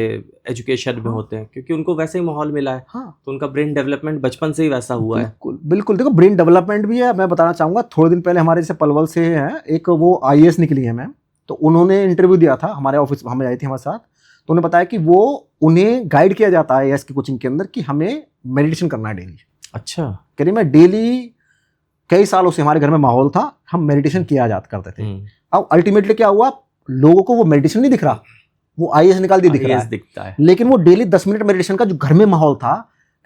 S2: एजुकेशन में होते हैं क्योंकि उनको वैसे ही माहौल मिला है।
S1: हाँ,
S2: तो उनका ब्रेन डेवलपमेंट बचपन से ही वैसा हुआ है।
S1: बिल्कुल बिल्कुल। देखो ब्रेन डेवलपमेंट भी है। मैं बताना चाहूंगा, थोड़े दिन पहले हमारे जैसे पलवल से है एक, वो आईएएस निकली है मैम, तो उन्होंने इंटरव्यू दिया था हमारे ऑफिस, हमें आई थी हमारे साथ। तो उन्हें बताया कि वो उन्हें गाइड किया जाता है आईएएस की कोचिंग के अंदर कि हमें मेडिटेशन करना है डेली।
S2: अच्छा।
S1: कह रही मैं डेली कई सालों से हमारे घर में माहौल था, हम मेडिटेशन किया जात करते थे। अब अल्टीमेटली क्या हुआ, लोगों को वो मेडिटेशन नहीं दिख रहा, वो आईएएस निकाल दिए दिख रहा है,
S2: दिखता है।
S1: लेकिन वो डेली 10 मिनट मेडिटेशन का जो घर में माहौल था,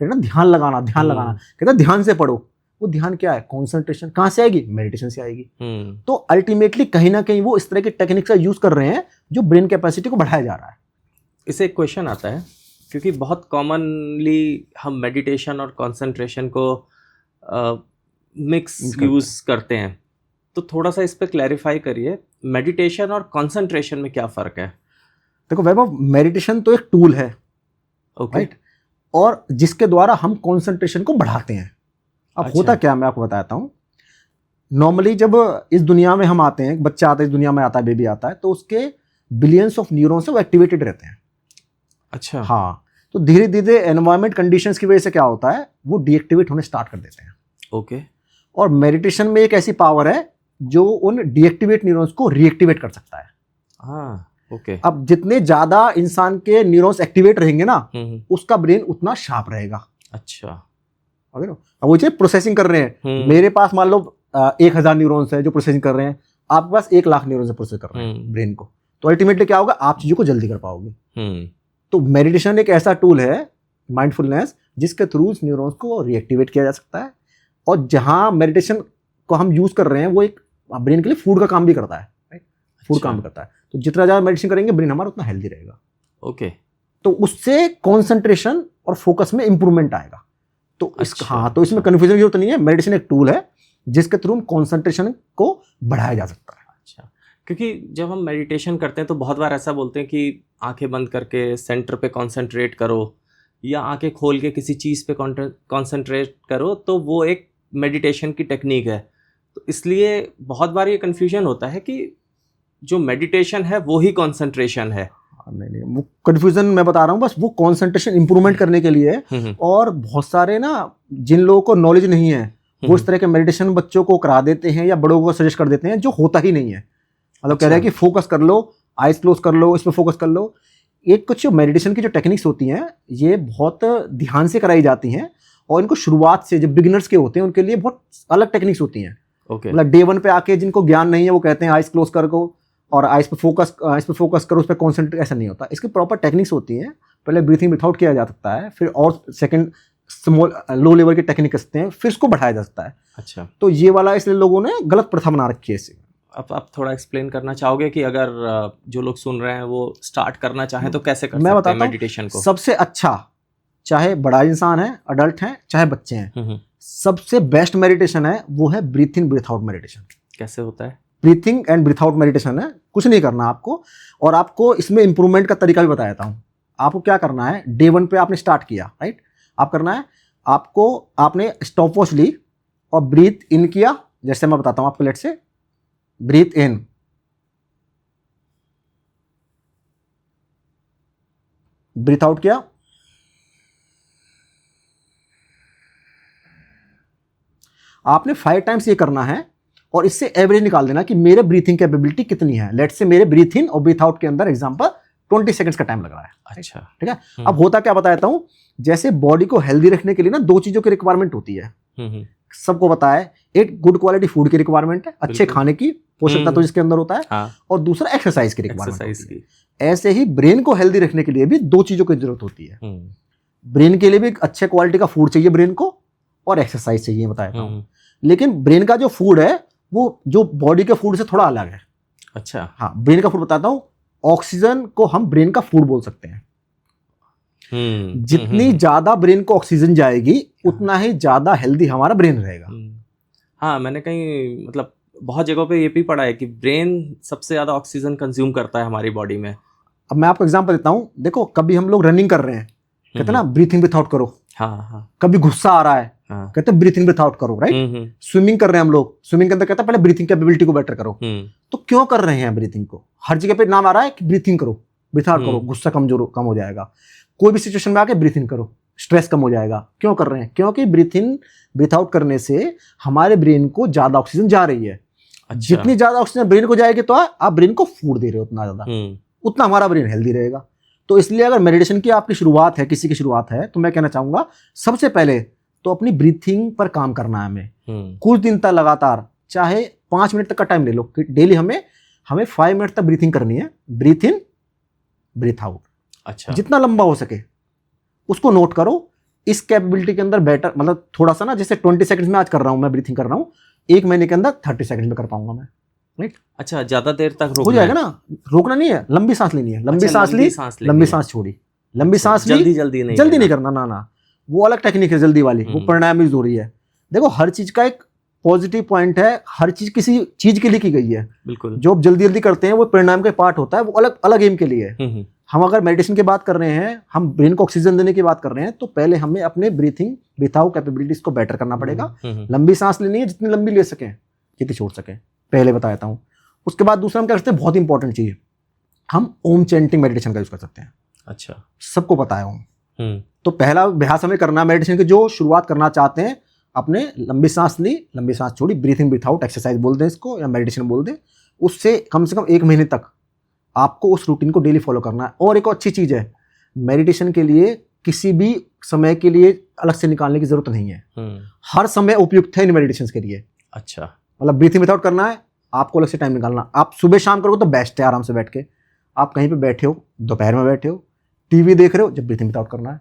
S1: कहते ना ध्यान लगाना ध्यान लगाना, कहता ध्यान से पढ़ो। वो ध्यान क्या है, कॉन्सेंट्रेशन कहाँ से आएगी, मेडिटेशन से आएगी। तो अल्टीमेटली कहीं ना कहीं वो इस तरह के टेक्निक का यूज कर रहे हैं जो ब्रेन कैपेसिटी को बढ़ाया जा रहा है।
S2: इससे एक क्वेश्चन आता है, क्योंकि बहुत कॉमनली हम मेडिटेशन और कंसंट्रेशन को मिक्स यूज करते हैं, तो थोड़ा सा इस पे क्लैरिफाई करिए, मेडिटेशन और कंसंट्रेशन में क्या फ़र्क है?
S1: देखो वैभव, मेडिटेशन तो एक टूल है, राइट, और जिसके द्वारा हम कंसंट्रेशन को बढ़ाते हैं। अब होता क्या, मैं आपको बताता हूँ। नॉर्मली जब इस दुनिया में हम आते हैं, बच्चा आता है इस दुनिया में आता है, बेबी आता है, तो उसके बिलियंस ऑफ न्यूरॉन्स वो एक्टिवेटेड रहते हैं।
S2: अच्छा।
S1: हाँ, तो धीरे धीरे एनवायरमेंट कंडीशंस की वजह से क्या होता है, वो डीएक्टिवेट होने स्टार्ट कर देते हैं।
S2: ओके।
S1: और मेडिटेशन में एक ऐसी पावर है जो उन डीएक्टिवेट न्यूरॉन्स को रीएक्टिवेट कर सकता है।
S2: हाँ, ओके।
S1: अब जितने ज्यादा इंसान के न्यूरॉन्स एक्टिवेट रहेंगे ना, उसका ब्रेन उतना शार्प रहेगा।
S2: अच्छा।
S1: अब वो चीज प्रोसेसिंग कर रहे हैं, मेरे पास मान लो 1000 न्यूरॉन्स है जो प्रोसेसिंग कर रहे हैं, आपके पास 1 लाख न्यूरॉन्स प्रोसेस कर रहे हैं ब्रेन को, तो अल्टीमेटली क्या होगा, आप चीजों को जल्दी कर पाओगे। तो मेडिटेशन एक ऐसा टूल है, माइंडफुलनेस, जिसके थ्रू न्यूरॉन्स को रीएक्टिवेट किया जा सकता है। और जहां मेडिटेशन को हम यूज कर रहे हैं वो एक ब्रेन के लिए फूड का काम भी करता है, राइट, फूड काम करता है। तो जितना ज्यादा मेडिटेशन करेंगे ब्रेन हमारा उतना हेल्दी रहेगा।
S2: ओके।
S1: तो उससे कंसंट्रेशन और फोकस में इंप्रूवमेंट आएगा। तो हाँ, तो इसमें कंफ्यूजन की जरूरत नहीं है। मेडिटेशन एक टूल है जिसके थ्रू कंसंट्रेशन को बढ़ाया जा सकता है।
S2: अच्छा, क्योंकि जब हम मेडिटेशन करते हैं तो बहुत बार ऐसा बोलते हैं कि आंखें बंद करके सेंटर पे कंसंट्रेट करो, या आंखें खोल के किसी चीज़ पे कंसंट्रेट करो, तो वो एक मेडिटेशन की टेक्निक है। तो इसलिए बहुत बार ये कन्फ्यूजन होता है कि जो मेडिटेशन है वो ही कंसंट्रेशन है।
S1: नहीं, वो कन्फ्यूजन मैं बता रहा हूँ, बस वो कंसंट्रेशन इंप्रूवमेंट करने के लिए है। और बहुत सारे ना जिन लोगों को नॉलेज नहीं है वो इस तरह के मेडिटेशन बच्चों को करा देते हैं या बड़ों को सजेस्ट कर देते हैं, जो होता ही नहीं है। मतलब कह रहे हैं कि फोकस कर लो, आइज क्लोज कर लो, इस पर फोकस कर लो। एक कुछ मेडिटेशन की जो टेक्निक्स होती हैं ये बहुत ध्यान से कराई जाती हैं, और इनको शुरुआत से जो बिगिनर्स के होते हैं उनके लिए बहुत अलग टेक्निक्स होती हैं। मतलब डे 1 पे आके जिनको ज्ञान नहीं है वो कहते हैं आइज क्लोज कर को और आइज पे फोकस करो, उस पर कॉन्सेंट्रेट, ऐसा नहीं होता। इसकी प्रॉपर टेक्निक्स होती हैं। पहले ब्रीथिंग विथआउट किया जा सकता है, फिर और सेकंड स्मॉल लो लेवल के टेक्निक करते हैं, फिर इसको बढ़ाया जा सकता है।
S2: अच्छा,
S1: तो ये वाला इसलिए लोगों ने गलत प्रथा बना रखी है इसे।
S2: अब आप थोड़ा एक्सप्लेन करना चाहोगे कि अगर जो लोग सुन रहे हैं वो स्टार्ट करना चाहें तो कैसे कर सकते हैं मेडिटेशन को?
S1: सबसे अच्छा, चाहे बड़ा इंसान है, अडल्ट है, चाहे बच्चे हैं, सबसे बेस्ट मेडिटेशन है वो है breathe in breathe out meditation.
S2: कैसे होता है?
S1: Breathing and breathe out meditation है, कुछ नहीं करना आपको। और आपको इसमें इंप्रूवमेंट का तरीका भी बता देता हूँ। आपको क्या करना है, डे 1 पे आपने स्टार्ट किया, राइट, आप करना है, आपने स्टॉप वॉच ली और ब्रीथ इन किया, जैसे मैं बताता हूँ आपको। लेट से ब्रीथ इन, ब्रीथ आउट किया, आपने 5 टाइम्स ये करना है और इससे एवरेज निकाल देना कि मेरे ब्रीथिंग कैपेबिलिटी कितनी है। लेट से मेरे ब्रीथ इन और ब्रीथ आउट के अंदर एग्जांपल 20 सेकंड्स का टाइम लग रहा है।
S2: अच्छा,
S1: ठीक है। अब होता क्या बताता हूं, जैसे बॉडी को हेल्दी रखने के लिए ना 2 चीजों की रिक्वायरमेंट होती है, सबको पता है। एक गुड क्वालिटी फूड की रिक्वायरमेंट है, अच्छे खाने की पोषक तत्व जिसके अंदर होता है, और दूसरा एक्सरसाइज की रिक्वायरमेंट। ऐसे ही ब्रेन को हेल्दी रखने के लिए भी 2 चीजों की जरूरत होती है। ब्रेन के लिए भी अच्छे क्वालिटी का फूड चाहिए ब्रेन को, और एक्सरसाइज चाहिए, बताया हूं। लेकिन ब्रेन का जो फूड है वो जो बॉडी के फूड से थोड़ा अलग है।
S2: अच्छा,
S1: हाँ, ब्रेन का फूड बताता हूं। ऑक्सीजन को हम ब्रेन का फूड बोल सकते हैं। जितनी ज्यादा ब्रेन को ऑक्सीजन जाएगी उतना ही ज्यादा हेल्दी हमारा ब्रेन रहेगा।
S2: हाँ, मैंने कहीं मतलब बहुत जगहों पे ये भी पढ़ा है कि ब्रेन सबसे ज़्यादा ऑक्सीजन कंज्यूम करता है हमारी बॉडी में।
S1: अब मैं आपको एग्जांपल देता हूँ, देखो कभी हम लोग रनिंग कर रहे हैं, कहते हैं ना ब्रीथिंग विथ आउट करो।
S2: हाँ हाँ
S1: कभी गुस्सा आ रहा है,
S2: हाँ।
S1: कहते हैं ब्रीथिंग विथ आउट करो, राइट। स्विमिंग कर रहे हैं हम लोग, स्विमिंग के अंदर कहता है पहले ब्रीथिंग कैपेबिलिटी को बेटर करो। तो क्यों कर रहे हैं ब्रीथिंग को? हर जगह पे नाम आ रहा है कि ब्रीथिंग करो, ब्रीथ आउट करो, गुस्सा कम हो जाएगा। कोई भी सिचुएशन में आके ब्रीथिंग करो, स्ट्रेस कम हो जाएगा। क्यों कर रहे हैं? क्योंकि ब्रीथिंग ब्रीथ आउट करने से हमारे ब्रेन को ज्यादा ऑक्सीजन जा रही है।
S2: अच्छा।
S1: जितनी ज्यादा ऑक्सीजन ब्रेन को जाएगी तो आप ब्रेन को फूड दे रहे हो उतना ज्यादा, उतना हमारा ब्रेन हेल्दी रहेगा। तो इसलिए अगर मेडिटेशन की आपकी शुरुआत है, किसी की शुरुआत है, तो मैं कहना चाहूंगा सबसे पहले तो अपनी ब्रीथिंग पर काम करना है हमें। कुछ दिन तक लगातार, चाहे 5 मिनट तक का टाइम ले लो, डेली हमें 5 मिनट तक ब्रीथिंग करनी है। Breathe in breathe out.
S2: अच्छा।
S1: जितना लंबा हो सके उसको नोट करो। इस कैपेबिलिटी के अंदर बेटर, मतलब थोड़ा सा ना, जैसे 20 सेकंड्स में आज कर रहा हूं मैं ब्रीथिंग कर रहा हूं, 1 महीने के अंदर 30 सेकंड्स में कर पाऊंगा मैं, राइट।
S2: अच्छा, ज्यादा देर तक
S1: हो जाएगा ना। रोकना नहीं है, लंबी सांस लेनी है। लंबी सांस ली, लंबी सांस छोड़ी, लंबी सांस ली,
S2: जल्दी
S1: नहीं करना, ना वो अलग टेक्निक है जल्दी वाली, वो प्राणायाम यूज हो रही है। देखो हर चीज का एक पॉजिटिव पॉइंट है, हर चीज किसी चीज के लिए की गई है।
S2: बिल्कुल।
S1: जो आप जल्दी जल्दी करते हैं वो प्राणायाम का पार्ट होता है, वो अलग अलग एम के लिए है। हम अगर मेडिटेशन की बात कर रहे हैं, हम ब्रेन को ऑक्सीजन देने की बात कर रहे हैं, तो पहले हमें अपने ब्रीथिंग ब्रीथ आउट कैपेबिलिटीज को बेटर करना पड़ेगा। लंबी सांस लेनी है, जितनी लंबी ले सकें, जितनी छोड़ सकें, पहले बता देता हूँ। उसके बाद दूसरा हम क्या करते हैं, बहुत इंपॉर्टेंट चीज, हम ओम चैंटिंग मेडिटेशन का यूज कर सकते हैं।
S2: अच्छा।
S1: सबको पता है ओम। तो पहला अभ्यास हमें करना है मेडिटेशन की, जो शुरुआत करना चाहते हैं, अपने लंबी सांस ली, लंबी सांस छोड़ी, ब्रीथिंग ब्रीथ आउट एक्सरसाइज बोल दें इसको, या मेडिटेशन बोल दें। उससे कम से कम 1 महीने तक आपको उस रूटीन को डेली फॉलो करना है। और एक अच्छी चीज है, मेडिटेशन के लिए किसी भी समय के लिए अलग से निकालने की जरूरत नहीं है। हर समय उपयुक्त है इन मेडिटेशन के लिए।
S2: अच्छा।
S1: मतलब ब्रीथिंग विथ आउट करना है, आपको अलग से टाइम निकालना। आप सुबह शाम करोगे तो बेस्ट है, आराम से बैठ के। आप कहीं पे बैठे हो, दोपहर में बैठे हो, टीवी देख रहे हो, जब ब्रीथिंग विथ आउट करना है।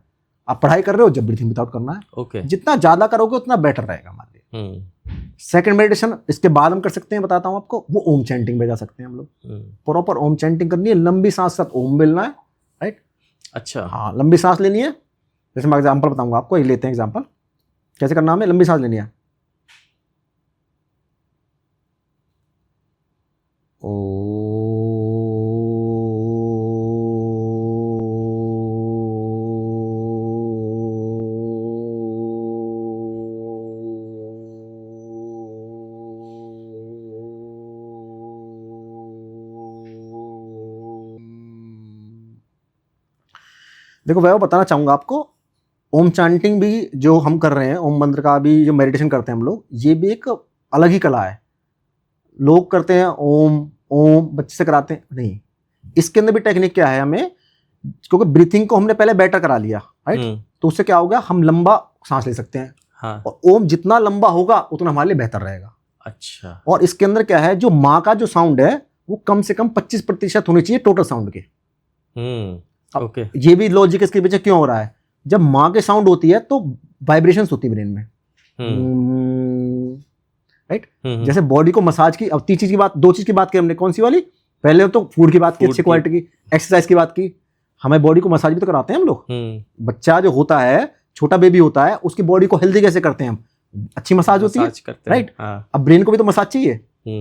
S1: आप पढ़ाई कर रहे हो, जब ब्रीथिंग विथ आउट करना है।
S2: ओके।
S1: जितना ज्यादा करोगे उतना बेटर रहेगा हमारे लिए। सेकंड मेडिटेशन इसके बाद हम कर सकते हैं, बताता हूं आपको, वो ओम चैंटिंग में जा सकते हैं हम लोग। प्रॉपर ओम चैंटिंग करनी है, लंबी सांस साथ ओम मिलना है, राइट।
S2: अच्छा।
S1: हाँ, लंबी सांस लेनी है। जैसे मैं एग्जांपल बताऊंगा आपको, ये लेते हैं एग्जांपल, कैसे करना है। हमें लंबी सांस लेनी है। देखो वह बताना चाहूंगा आपको, ओम चैंटिंग भी जो हम कर रहे हैं, ओम मंत्र का भी जो मेडिटेशन करते हैं हम लोग, ये भी एक अलग ही कला है। लोग करते हैं ओम ओम, बच्चे से कराते हैं, नहीं। इसके अंदर भी टेक्निक क्या है, हमें, क्योंकि ब्रीथिंग को हमने पहले बेटर करा लिया, राइट। तो उससे क्या होगा, हम लंबा सांस ले सकते हैं।
S2: हाँ।
S1: और ओम जितना लंबा होगा उतना हमारे लिए बेहतर रहेगा।
S2: अच्छा।
S1: और इसके अंदर क्या है, जो माँ का जो साउंड है वो कम से कम 25% होनी चाहिए टोटल साउंड के।
S2: ओके।
S1: ये भी लॉजिक इसके पीछे क्यों हो रहा है, जब माँ के साउंड होती है तो वाइब्रेशंस होती है ब्रेन में, राइट। जैसे बॉडी को मसाज की, अब 3 चीज की बात, 2 चीज की बात की हमने, कौन सी वाली? पहले तो फूड की बात की, अच्छी क्वालिटी की, एक्सरसाइज की बात की। हमें बॉडी को मसाज भी तो कराते हैं हम लोग। बच्चा जो होता है, छोटा बेबी होता है, उसकी बॉडी को हेल्दी कैसे करते हैं हम? अच्छी मसाज होती है, राइट। अब ब्रेन को भी तो मसाज चाहिए,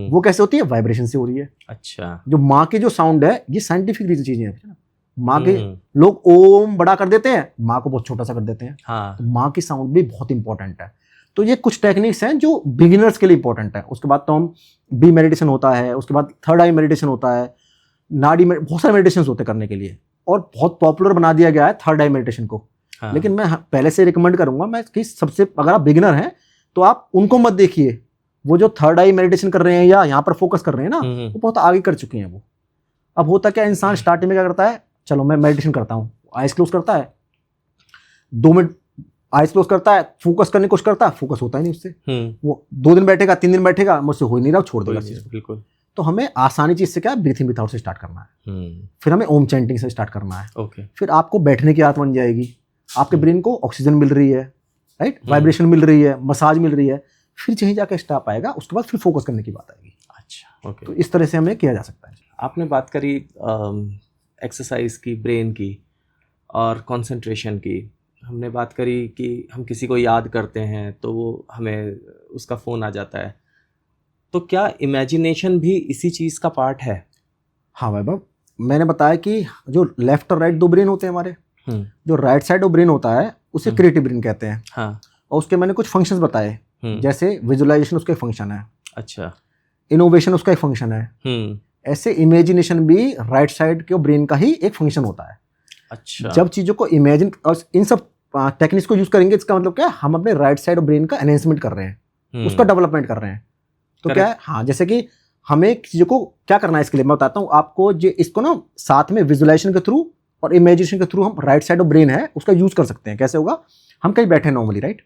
S1: वो कैसे होती है? वाइब्रेशन से हो रही है।
S2: अच्छा।
S1: जो माँ की जो साउंड है, ये साइंटिफिक चीजें हैं। माँ के लोग ओम बड़ा कर देते हैं, माँ को बहुत छोटा सा कर देते हैं।
S2: हाँ।
S1: तो माँ की साउंड भी बहुत इंपॉर्टेंट है। तो ये कुछ टेक्निक्स हैं जो बिगिनर्स के लिए इंपॉर्टेंट है। उसके बाद तो हम बी मेडिटेशन होता है, उसके बाद थर्ड आई मेडिटेशन होता है, नाड़ी में बहुत सारे मेडिटेशन होते हैं करने के लिए, और बहुत पॉपुलर बना दिया गया है थर्ड आई मेडिटेशन को। हाँ। लेकिन मैं पहले से रिकमेंड करूंगा मैं कि सबसे, अगर आप बिगिनर हैं तो आप उनको मत देखिए। वो जो थर्ड आई मेडिटेशन कर रहे हैं या यहाँ पर फोकस कर रहे हैं ना, वो बहुत आगे कर चुके हैं वो। अब होता क्या, इंसान स्टार्टिंग में क्या करता है, चलो मैं मेडिटेशन करता हूँ, आइज क्लोज करता है, 2 मिनट आइज क्लोज करता है, फोकस करने की कोशिश करता है, फोकस होता ही नहीं उससे। वो 2 दिन बैठेगा, 3 दिन बैठेगा, मुझसे हो ही नहीं रहा, छोड़ देगा चीज।
S2: बिल्कुल।
S1: तो हमें आसानी चीज से क्या, ब्रीथिंग विथ आउट से स्टार्ट करना है। फिर हमें ओम चैंटिंग से स्टार्ट करना है।
S2: ओके।
S1: फिर आपको बैठने की आदत बन जाएगी, आपके ब्रेन को ऑक्सीजन मिल रही है, राइट, वाइब्रेशन मिल रही है, मसाज मिल रही है, फिर यहीं जाकर स्टॉप आएगा, उसके बाद फिर फोकस करने की बात आएगी।
S2: अच्छा, ओके।
S1: तो इस तरह से हमें किया जा सकता है।
S2: आपने बात करी एक्सरसाइज की, ब्रेन की और कंसंट्रेशन की। हमने बात करी कि हम किसी को याद करते हैं तो वो हमें उसका फ़ोन आ जाता है। तो क्या इमेजिनेशन भी इसी चीज का पार्ट है?
S1: हाँ वैभव, मैंने बताया कि जो लेफ्ट और राइट दो ब्रेन होते हैं हमारे, जो राइट साइड ऑफ ब्रेन होता है उसे क्रिएटिव ब्रेन कहते हैं।
S2: हाँ।
S1: और उसके मैंने कुछ फंक्शंस बताए, जैसे विजुअलाइजेशन उसका एक फंक्शन है,
S2: अच्छा।
S1: इनोवेशन उसका एक फंक्शन है, ऐसे इमेजिनेशन भी राइट साइड के ब्रेन का ही एक फंक्शन होता है।
S2: अच्छा।
S1: जब चीजों को इमेजिन और इन सब टेक्निक्स को यूज करेंगे, इसका मतलब क्या है, हम अपने राइट साइड ऑफ ब्रेन का एनहेंसमेंट कर रहे हैं, उसका डेवलपमेंट कर रहे हैं। तो क्या है, हाँ, जैसे कि हमें चीजों को क्या करना है, इसके लिए मैं बताता हूँ आपको। इसको ना साथ में विजुअलाइजेशन के थ्रू और इमेजिनेशन के थ्रू हम राइट साइड ऑफ ब्रेन है उसका यूज कर सकते हैं। कैसे होगा, हम कहीं बैठे नॉर्मली, राइट,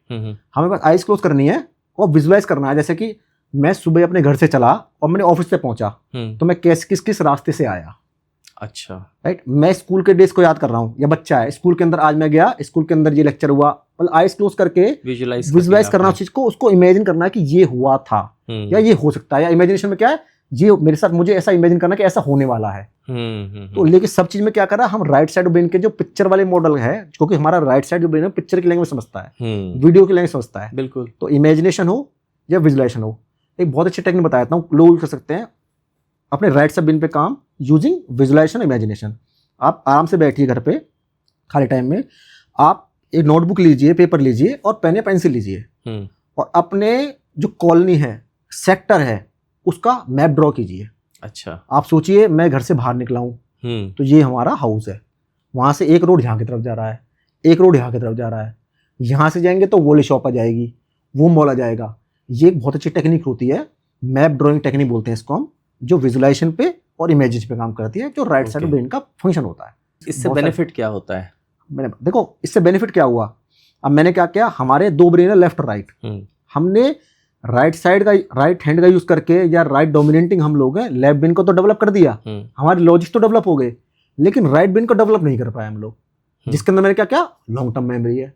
S1: हमें बस आइज क्लोज करनी है और विजुअलाइज करना है। जैसे कि मैं सुबह अपने घर से चला और मैंने ऑफिस पे पहुंचा, तो मैं किस किस रास्ते से आया।
S2: अच्छा।
S1: राइट, मैं स्कूल के डेज को याद कर रहा हूँ, या बच्चा है स्कूल के अंदर, आज मैं गया स्कूल के अंदर, ये लेक्चर हुआ, मतलब आइज क्लोज करके विजुअलाइज करना उस चीज को, उसको इमेजिन करना है कि ये हुआ था या ये हो सकता है। या इमेजिनेशन में क्या है, ये मेरे साथ, मुझे ऐसा इमेजिन करना कि ऐसा होने वाला है। तो लेकिन सब चीज में क्या कर रहा है, हम राइट साइड ब्रेन के जो पिक्चर वाले मॉडल है, क्योंकि हमारा राइट साइड ब्रेन है पिक्चर की लैंग्वेज समझता है, वीडियो की लैंग्वेज समझता है।
S2: बिल्कुल।
S1: तो इमेजिनेशन हो या विजुअलाइजेशन हो, एक बहुत अच्छी टेक्निक बताता हूँ, लोग यूज कर सकते हैं अपने राइट साइड ब्रेन पे काम, यूजिंग विजुअलाइजेशन, इमेजिनेशन। आप आराम से बैठिए घर पे, खाली टाइम में आप एक नोटबुक लीजिए, पेपर लीजिए और पेन या पेंसिल लीजिए और अपने जो कॉलोनी है, सेक्टर है, उसका मैप ड्रॉ कीजिए।
S2: अच्छा।
S1: आप सोचिए मैं घर से बाहर निकला हूँ, तो ये हमारा हाउस है, वहां से एक रोड यहाँ की तरफ जा रहा है, एक रोड यहाँ की तरफ जा रहा है, यहाँ से जाएंगे तो वो वाली शॉप आ जाएगी, वो मॉल आ जाएगा। ये एक बहुत अच्छी टेक्निक होती है, मैप ड्रॉइंग टेक्निक बोलते हैं इसको हम, जो विजुअलाइजेशन पे और इमेजेस पे काम करती है, जो राइट साइड ब्रेन का फंक्शन होता है।
S2: इससे बेनिफिट क्या होता है?
S1: मैंने देखो इससे बेनिफिट क्या हुआ, अब मैंने क्या किया, हमारे दो ब्रेन है लेफ्ट और राइट, हमने राइट साइड का, राइट हैंड का यूज करके, या राइट डोमिनेटिंग हम लोग हैं, लेफ्ट ब्रेन को तो डेवलप कर दिया, हमारे लॉजिक्स तो डेवलप हो गए, लेकिन राइट ब्रेन को डेवलप नहीं कर पाए हम लोग, जिसके अंदर मैंने क्या क्या, लॉन्ग टर्म मेमोरी है,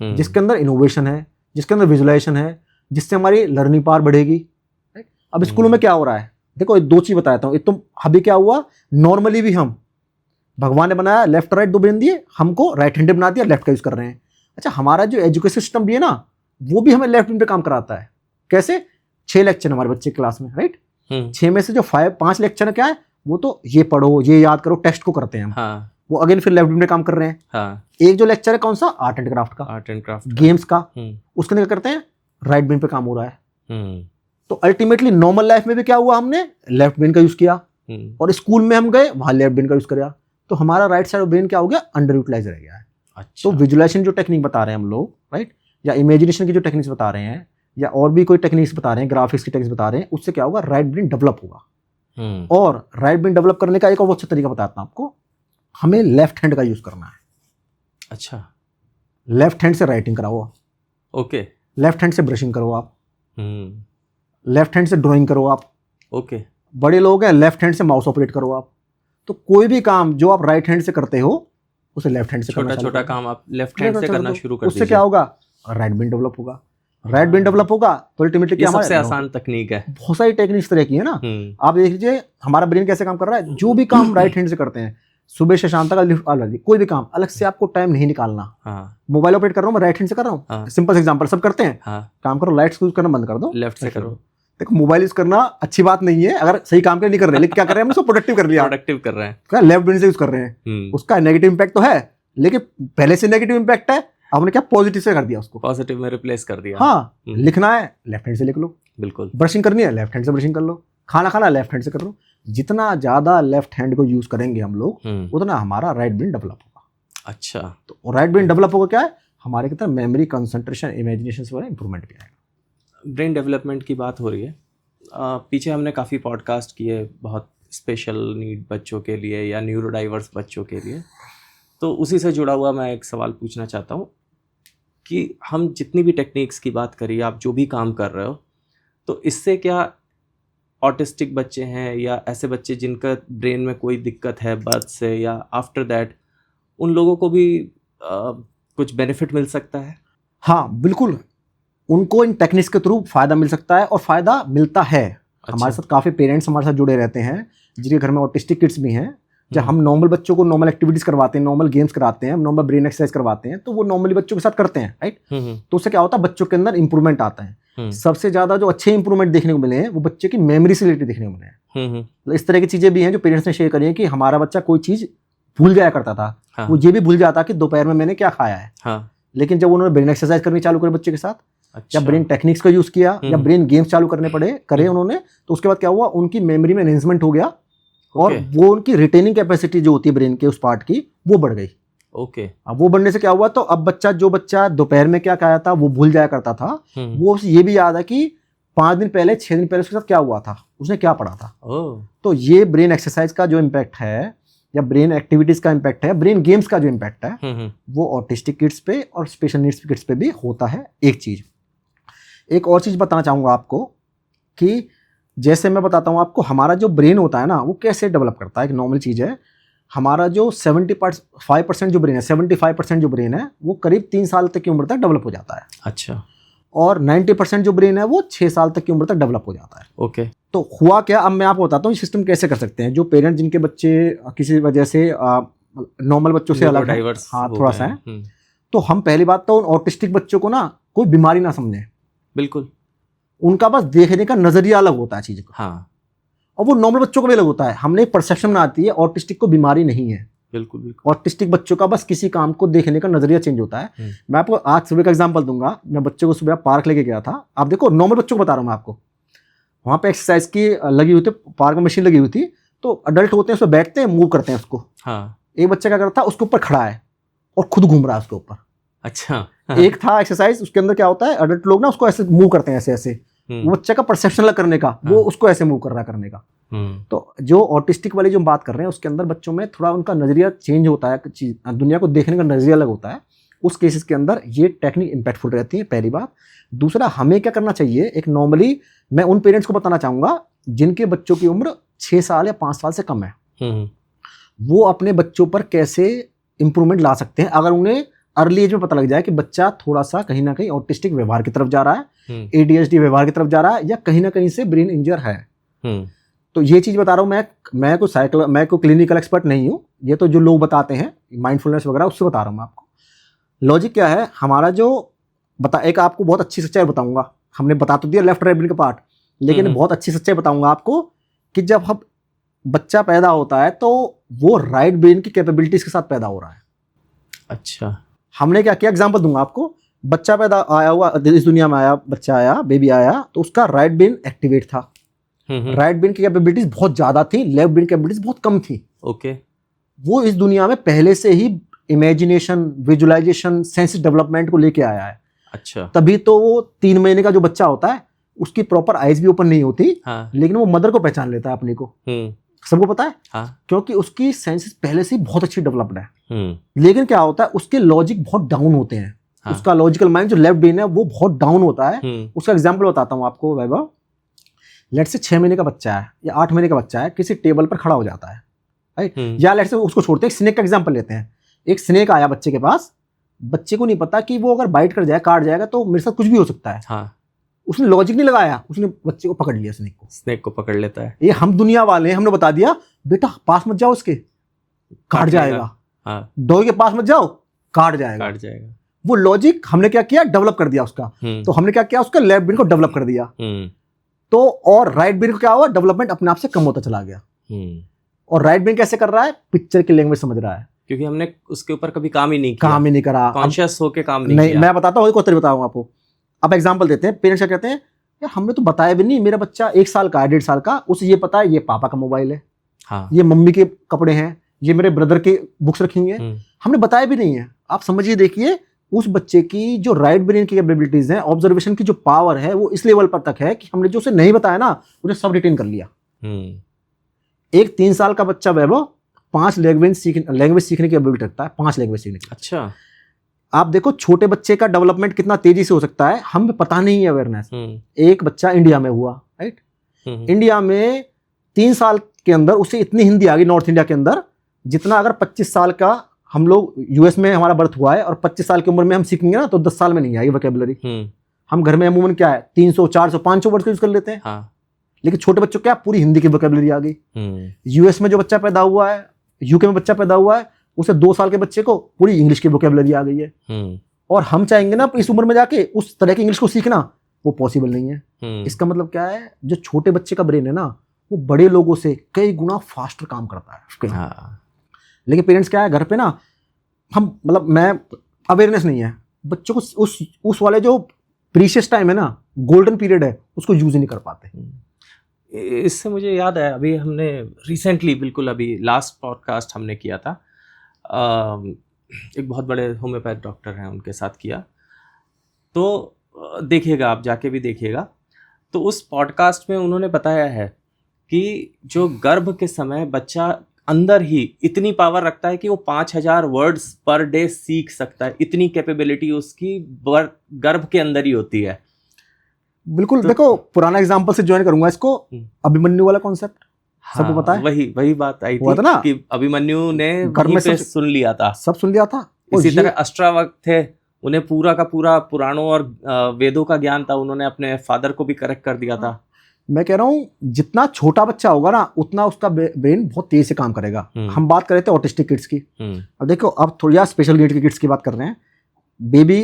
S1: जिसके अंदर इनोवेशन है, जिसके अंदर विजुअलाइजेशन है, जिससे हमारी लर्निंग पावर बढ़ेगी। अब स्कूलों में क्या हो रहा है, देखो दो चीज बताता हूँ। एक तो अभी क्या हुआ, नॉर्मली भी हम, भगवान ने बनाया लेफ्ट राइट दो ब्रेन दिए, हमको राइट हैंडेड बना दिया, लेफ्ट का यूज कर रहे हैं। अच्छा, हमारा जो एजुकेशन सिस्टम भी है ना, वो भी हमें लेफ्ट ब्रेन पे काम कराता है। कैसे, 6 लेक्चर हमारे बच्चे क्लास में, राइट, 6 में से जो 5 लेक्चर क्या है, वो तो ये पढ़ो, ये याद करो, टेस्ट को करते हैं हम। हाँ। वो अगेन फिर लेफ्ट ब्रेन पे काम कर रहे हैं। हाँ। एक जो लेक्चर है कौन सा, आर्ट एंड क्राफ्ट का, आर्ट एंड क्राफ्ट गेम्स का, उसके अंदर क्या करते हैं, राइट ब्रेन पे काम हो रहा है। तो अल्टीमेटली नॉर्मल लाइफ में भी क्या हुआ, हमने लेफ्ट ब्रेन का यूज किया, और स्कूल में हम गए वहां लेफ्ट ब्रेन का यूज किया, तो हमारा राइट साइड ब्रेन क्या हो गया, अंडर यूटिलाइज रह गया है। अच्छा। तो विजुअलाइजेशन जो टेक्निक बता रहे हैं हम लोग, राइट, या इमेजिनेशन की जो टेक्निक्स बता रहे हैं, या और भी कोई टेक्निक्स बता रहे हैं, ग्राफिक्स की टेक्निक्स बता रहे हैं, उससे क्या होगा, राइट ब्रेन डेवलप होगा। और राइट ब्रेन डेवलप करने का एक और अच्छा तरीका बताता हूं आपको, हमें लेफ्ट हैंड का यूज करना है। अच्छा। लेफ्ट हैंड से राइटिंग कराओ, ओके, लेफ्ट हैंड से ब्रशिंग करो आप, लेफ्ट हैंड से ड्राइंग करो आप, ओके, बड़े लोग हैं लेफ्ट हैंड से माउस ऑपरेट करो आप। तो कोई भी काम जो आप राइट हैंड से करते हो, उसे लेफ्ट हैंड से करना, छोटा काम आप लेफ्ट हैंड से करना शुरू कर दीजिए। उससे क्या होगा, राइट ब्रेन डेवलप होगा। राइट ब्रेन डेवलप होगा तो अल्टीमेटली क्या, सबसे आसान तकनीक है। बहुत सारी टेक्निक्स तरह की है ना। आप देख लीजिए हमारा ब्रेन कैसे काम कर रहा है, जो भी काम राइट हैंड से करते हैं, सुबह से शाम तक कोई भी काम अलग से आपको टाइम नहीं निकालना। मोबाइल ऑपरेट कर रहा हूँ मैं, राइट हैंड से कर रहा हूँ, सिंपल एग्जांपल सब करते हैं। काम करो, लाइट्स यूज करना बंद कर दो, लेफ्ट से करो। देखो मोबाइल यूज करना अच्छी बात नहीं है अगर सही काम के लिए नहीं कर रहे, लेकिन क्या कर रहे हैं हम उसको प्रोडक्टिव कर लिया, प्रोडक्टिव कर रहे हैं, लेफ्ट ब्रेन से यूज कर रहे हैं। उसका नेगेटिव इंपैक्ट तो है, लेकिन पहले से नेगेटिव इंपैक्ट है, आपने क्या पॉजिटिव से कर दिया, उसको पॉजिटिव में रिप्लेस कर दिया। हाँ, लिखना है लेफ्ट हैंड से लिख लो, बिल्कुल, ब्रशिंग करनी है लेफ्ट हैंड से ब्रशिंग कर लो, खाना खाना लेफ्ट हैंड से कर लो। जितना ज्यादा लेफ्ट हैंड को यूज करेंगे हम लोग, उतना हमारा राइट ब्रेन डेवलप होगा। अच्छा। तो राइट ब्रेन डेवलप होगा क्या है, हमारे कितना मेमोरी, कंसंट्रेशन, इमेजिनेशन से बड़ा इंप्रूवमेंट भी आएगा। ब्रेन डेवलपमेंट की बात हो रही है, पीछे हमने काफ़ी पॉडकास्ट किए बहुत स्पेशल नीड बच्चों के लिए या न्यूरो डाइवर्स बच्चों के लिए, तो उसी से जुड़ा हुआ मैं एक सवाल पूछना चाहता हूँ कि हम जितनी भी टेक्निक्स की बात करिए, आप जो भी काम कर रहे हो, तो इससे क्या ऑटिस्टिक बच्चे हैं या ऐसे बच्चे जिनका ब्रेन में कोई दिक्कत है बर्थ से या आफ्टर दैट, उन लोगों को भी कुछ बेनिफिट मिल सकता है? हाँ बिल्कुल, उनको इन टेक्निक्स के थ्रू फायदा मिल सकता है और फायदा मिलता है। अच्छा। हमारे साथ काफ़ी पेरेंट्स हमारे साथ जुड़े रहते हैं जिनके घर में ऑटिस्टिक किड्स भी हैं। जब हम नॉर्मल बच्चों को नॉर्मल एक्टिविटीज करवाते हैं, नॉर्मल गेम्स कराते हैं, नॉर्मल ब्रेन एक्सरसाइज करवाते हैं, तो वो नॉर्मली बच्चों के साथ करते हैं, राइट। तो उससे क्या होता है, बच्चों के अंदर इंप्रूवमेंट आता है। सबसे ज्यादा जो अच्छे इंप्रूवमेंट देखने को मिले हैं वो बच्चे की मेमोरी से रिलेटेड देखने को मिले हैं। तो इस तरह की चीजें भी हैं जो पेरेंट्स ने शेयर करी हैं कि हमारा बच्चा कोई चीज भूल जाया करता था,
S2: हाँ।
S1: वो ये भी भूल जाता कि दोपहर में मैंने क्या खाया है,
S2: हाँ।
S1: लेकिन जब उन्होंने ब्रेन एक्सरसाइज करनी चालू करी बच्चे के साथ,
S2: अच्छा।
S1: या ब्रेन टेक्निक्स का यूज किया या ब्रेन गेम्स चालू करने करे उन्होंने, तो उसके बाद क्या हुआ, उनकी मेमोरी में एनहेंसमेंट हो गया और वो उनकी रिटेनिंग कैपेसिटी जो होती है ब्रेन के उस पार्ट की वो बढ़ गई।
S2: ओके।
S1: अब वो बढ़ने से क्या हुआ, तो अब बच्चा दोपहर में क्या खाया था वो भूल जाया करता था, वो उसे ये भी याद है कि 5 दिन पहले 6 दिन पहले उसके साथ क्या हुआ था, उसने क्या पढ़ा था। तो ये ब्रेन एक्सरसाइज का जो इम्पैक्ट है या ब्रेन एक्टिविटीज का इम्पैक्ट है, ब्रेन गेम्स का जो इम्पैक्ट है वो ऑटिस्टिक किड्स पे और स्पेशल नीड्स किड्स पे भी होता है। एक और चीज बताना चाहूंगा आपको कि जैसे मैं बताता हूँ आपको हमारा जो ब्रेन होता है ना वो कैसे डेवलप करता है। एक नॉर्मल चीज है, हमारा जो 75% जो ब्रेन है, 75% जो ब्रेन है वो करीब 3 साल तक की उम्र तक डेवलप हो जाता है।
S2: अच्छा।
S1: और 90% जो ब्रेन है वो 6 साल तक की उम्र तक डेवलप हो जाता है।
S2: ओके।
S1: तो हुआ क्या, अब मैं आपको बताता हूँ सिस्टम कैसे कर सकते हैं। जो पेरेंट्स जिनके बच्चे किसी वजह से नॉर्मल बच्चों से अलग है, हाँ थोड़ा सा है, तो हम पहली बात तो उन ऑटिस्टिक बच्चों को ना कोई बीमारी ना समझे।
S2: बिल्कुल।
S1: उनका बस देखने का नजरिया अलग होता है चीज का,
S2: हाँ।
S1: और वो नॉर्मल बच्चों को भी अलग होता है। हमने एक परसेप्शन बनाती है ऑटिस्टिक को बीमारी नहीं है।
S2: बिल्कुल बिल्कुल।
S1: ऑटिस्टिक बच्चों का बस किसी काम को देखने का नजरिया चेंज होता है। मैं आपको आज सुबह का एग्जांपल दूंगा। मैं बच्चों को सुबह पार्क लेके गया था। आप देखो नॉर्मल बच्चों को बता रहा हूँ मैं आपको, वहां पे एक्सरसाइज की लगी हुई थी, पार्क में मशीन लगी हुई थी, तो अडल्ट होते हैं उसमें बैठते हैं, मूव करते हैं उसको।
S2: हाँ। एक
S1: बच्चा क्या करता है, उसके ऊपर खड़ा है और खुद घूम रहा है उसके ऊपर।
S2: अच्छा।
S1: एक था एक्सरसाइज, उसके अंदर क्या होता है, अडल्ट लोग ना उसको ऐसे मूव करते हैं, ऐसे ऐसे वो बच्चे का परसेप्शन अलग करने का, वो उसको ऐसे मूव कर रहा है करने का। तो जो ऑटिस्टिक वाली जो हम बात कर रहे हैं उसके अंदर बच्चों में थोड़ा उनका नजरिया चेंज होता है, दुनिया को देखने का नजरिया अलग होता है। उस केसेस के अंदर ये टेक्निक इम्पैक्टफुल रहती है, पहली बात। दूसरा, हमें क्या करना चाहिए, एक नॉर्मली मैं उन पेरेंट्स को बताना चाहूंगा जिनके बच्चों की उम्र 6 साल या 5 साल से कम है, वो अपने बच्चों पर कैसे इंप्रूवमेंट ला सकते हैं। अगर उन्हें अर्ली एज में पता लग जाए कि बच्चा थोड़ा सा कहीं ना कहीं ऑटिस्टिक व्यवहार की तरफ जा रहा है, ADHD व्यवहार की तरफ जा रहा है, या कहीं ना कहीं से ब्रेन इंजर है, तो ये चीज बता रहा हूँ मैं कोई क्लिनिकल एक्सपर्ट नहीं हूँ, ये तो जो लोग बताते हैं माइंडफुलनेस वगैरह उससे बता रहा हूँ मैं आपको। लॉजिक क्या है हमारा, जो एक आपको बहुत अच्छी सच्चाई बताऊंगा। हमने बता तो दिया लेफ्ट राइट ब्रेन का पार्ट, लेकिन बहुत अच्छी सच्चाई बताऊंगा आपको कि जब हम बच्चा पैदा होता है तो वो राइट ब्रेन की कैपेबिलिटीज के साथ पैदा हो रहा है।
S2: अच्छा।
S1: हमने क्या किया, एग्जांपल दूंगा आपको। बच्चा पैदा आया हुआ, इस दुनिया में आया, बच्चा आया, बेबी आया, तो उसका राइट ब्रेन एक्टिवेट था। राइट ब्रेन की कैपेबिलिटीज बहुत ज्यादा थी, लेफ्ट ब्रेन की कैपेबिलिटीज बहुत कम थी।
S2: ओके।
S1: वो इस दुनिया में पहले से ही इमेजिनेशन, विजुअलाइजेशन, सेंस डेवलपमेंट को लेके आया है।
S2: अच्छा।
S1: तभी तो वो 3 महीने का जो बच्चा होता है उसकी प्रॉपर आइज भी ओपन नहीं होती, हाँ। लेकिन वो मदर को पहचान लेता है अपने को। सबको पता है, हाँ। क्योंकि उसकी सेंसेस पहले से बहुत अच्छी डेवलप्ड है। लेकिन क्या होता है, उसके लॉजिक बहुत डाउन होते हैं। हाँ। उसका लॉजिकल माइंड जो लेफ्ट ब्रेन है वो बहुत डाउन होता है। उसका एग्जांपल बताता हूँ आपको वैभव। लेट से 6 महीने का बच्चा है या 8 महीने का बच्चा है, किसी टेबल पर खड़ा हो जाता है, राइट, या लेट से उसको छोड़ते हैं, स्नेक का एग्जांपल लेते हैं। एक स्नेक आया बच्चे के पास, बच्चे को नहीं पता कि वो अगर बाइट कर जाए, काट जाएगा तो मेरे साथ कुछ भी हो सकता है। हाँ। उसने लॉजिक नहीं लगाया, उसने बच्चे को पकड़ लिया, स्नेक को पकड़ लेता है। ये हम दुनिया वाले हैं, हमने बता दिया बेटा पास मत जाओ, उसके काट जाएगा। हाँ। डॉग के पास मत जाओ, काट जाएगा। वो लॉजिक हमने क्या किया, डेवलप कर दिया उसका। तो हमने क्या किया, उसका लेफ्ट ब्रेन को डेवलप कर दिया। तो और राइट ब्रेन को क्या हुआ, डेवलपमेंट अपने आप से कम होता चला गया। और राइट ब्रेन कैसे कर रहा है, पिक्चर की लैंग्वेज समझ रहा है, क्योंकि हमने उसके ऊपर कभी काम ही नहीं करा, कॉन्शियस होके काम नहीं किया। मैं बताता हूँ, बताऊंगा आपको। अब एग्जांपल देते हैं। पेरेंट्स क्या कहते हैं, यार हमने तो बताया भी नहीं, मेरा बच्चा 1 साल का है, 1.5 साल का, उसे ये पता है ये पापा का मोबाइल है, हाँ। ये मम्मी के कपड़े हैं, ये मेरे ब्रदर के बुक्स रखी हुई है, हमने बताया भी नहीं है। आप समझिए, देखिए उस बच्चे की जो राइट ब्रेन की कैपेबिलिटीज हैं, ऑब्जर्वेशन की जो पावर है, वो इस लेवल पर तक है कि हमने जो उसे नहीं बताया ना, उसे सब रिटेन कर लिया। एक 3 साल का बच्चा वैभव 5 लैंग्वेज सीखने की एबिलिटी रखता है, 5 लैंग्वेज सीखने की। अच्छा। आप देखो छोटे बच्चे का डेवलपमेंट कितना तेजी से हो सकता है, हमें पता नहीं है अवेयरनेस। एक बच्चा इंडिया में हुआ, राइट, इंडिया में 3 साल के अंदर उसे इतनी हिंदी आ गई, नॉर्थ इंडिया के अंदर, जितना अगर 25 साल का हम लोग US में हमारा बर्थ हुआ है और 25 साल की उम्र में हम सीखेंगे ना, तो 10 साल में नहीं आएगी वोकैबुलरी। हम घर में अमूमन क्या है, 300, 400, 500 वर्ड यूज कर लेते हैं, हाँ। लेकिन छोटे बच्चों क्या पूरी हिंदी की वोकैबुलरी आ गई। US में जो बच्चा पैदा हुआ है, UK में बच्चा पैदा हुआ है, उसे 2 साल के बच्चे को पूरी इंग्लिश की वोकैबुलरी आ गई है। और हम चाहेंगे ना इस उम्र में जाके उस तरह की इंग्लिश को सीखना, वो पॉसिबल नहीं है। इसका मतलब क्या है, जो छोटे बच्चे का ब्रेन है ना, वो बड़े लोगों से कई गुना फास्टर काम करता है।
S2: हाँ।
S1: लेकिन पेरेंट्स क्या है, घर पे ना हम मतलब मैं अवेयरनेस नहीं है बच्चों को, उस वाले जो प्रीशियस टाइम है ना, गोल्डन पीरियड है, उसको यूज ही नहीं कर पाते।
S2: इससे मुझे याद है, अभी हमने रिसेंटली, बिल्कुल अभी लास्ट पॉडकास्ट हमने किया था, एक बहुत बड़े होम्योपैथ डॉक्टर हैं, उनके साथ किया, तो देखिएगा, आप जाके भी देखिएगा। तो उस पॉडकास्ट में उन्होंने बताया है कि जो गर्भ के समय बच्चा अंदर ही इतनी पावर रखता है कि वो 5000 वर्ड्स पर डे सीख सकता है, इतनी कैपेबिलिटी उसकी गर्भ के अंदर ही होती है।
S1: बिल्कुल। तो देखो, पुराना एग्जांपल से ज्वाइन करूंगा इसको, अभिमन्यु वाला कॉन्सेप्ट सबको पता है।
S2: वही बात आई थी
S1: ना
S2: कि अभिमन्यु ने
S1: घर में
S2: पे सुन लिया था,
S1: सब सुन लिया था।
S2: इसी तरह अष्टावक्र थे, उन्हें पूरा का पूरा पुराणों और वेदों का ज्ञान था, उन्होंने अपने फादर को भी करेक्ट कर दिया था।
S1: मैं कह रहा हूँ, जितना छोटा बच्चा होगा ना, उतना उसका ब्रेन बहुत तेज से काम करेगा। हम बात कर रहे थे ऑटिस्टिक किड्स की, अब देखो, अब थोड़ा स्पेशल नीड के किड्स की बात कर रहे हैं। बेबी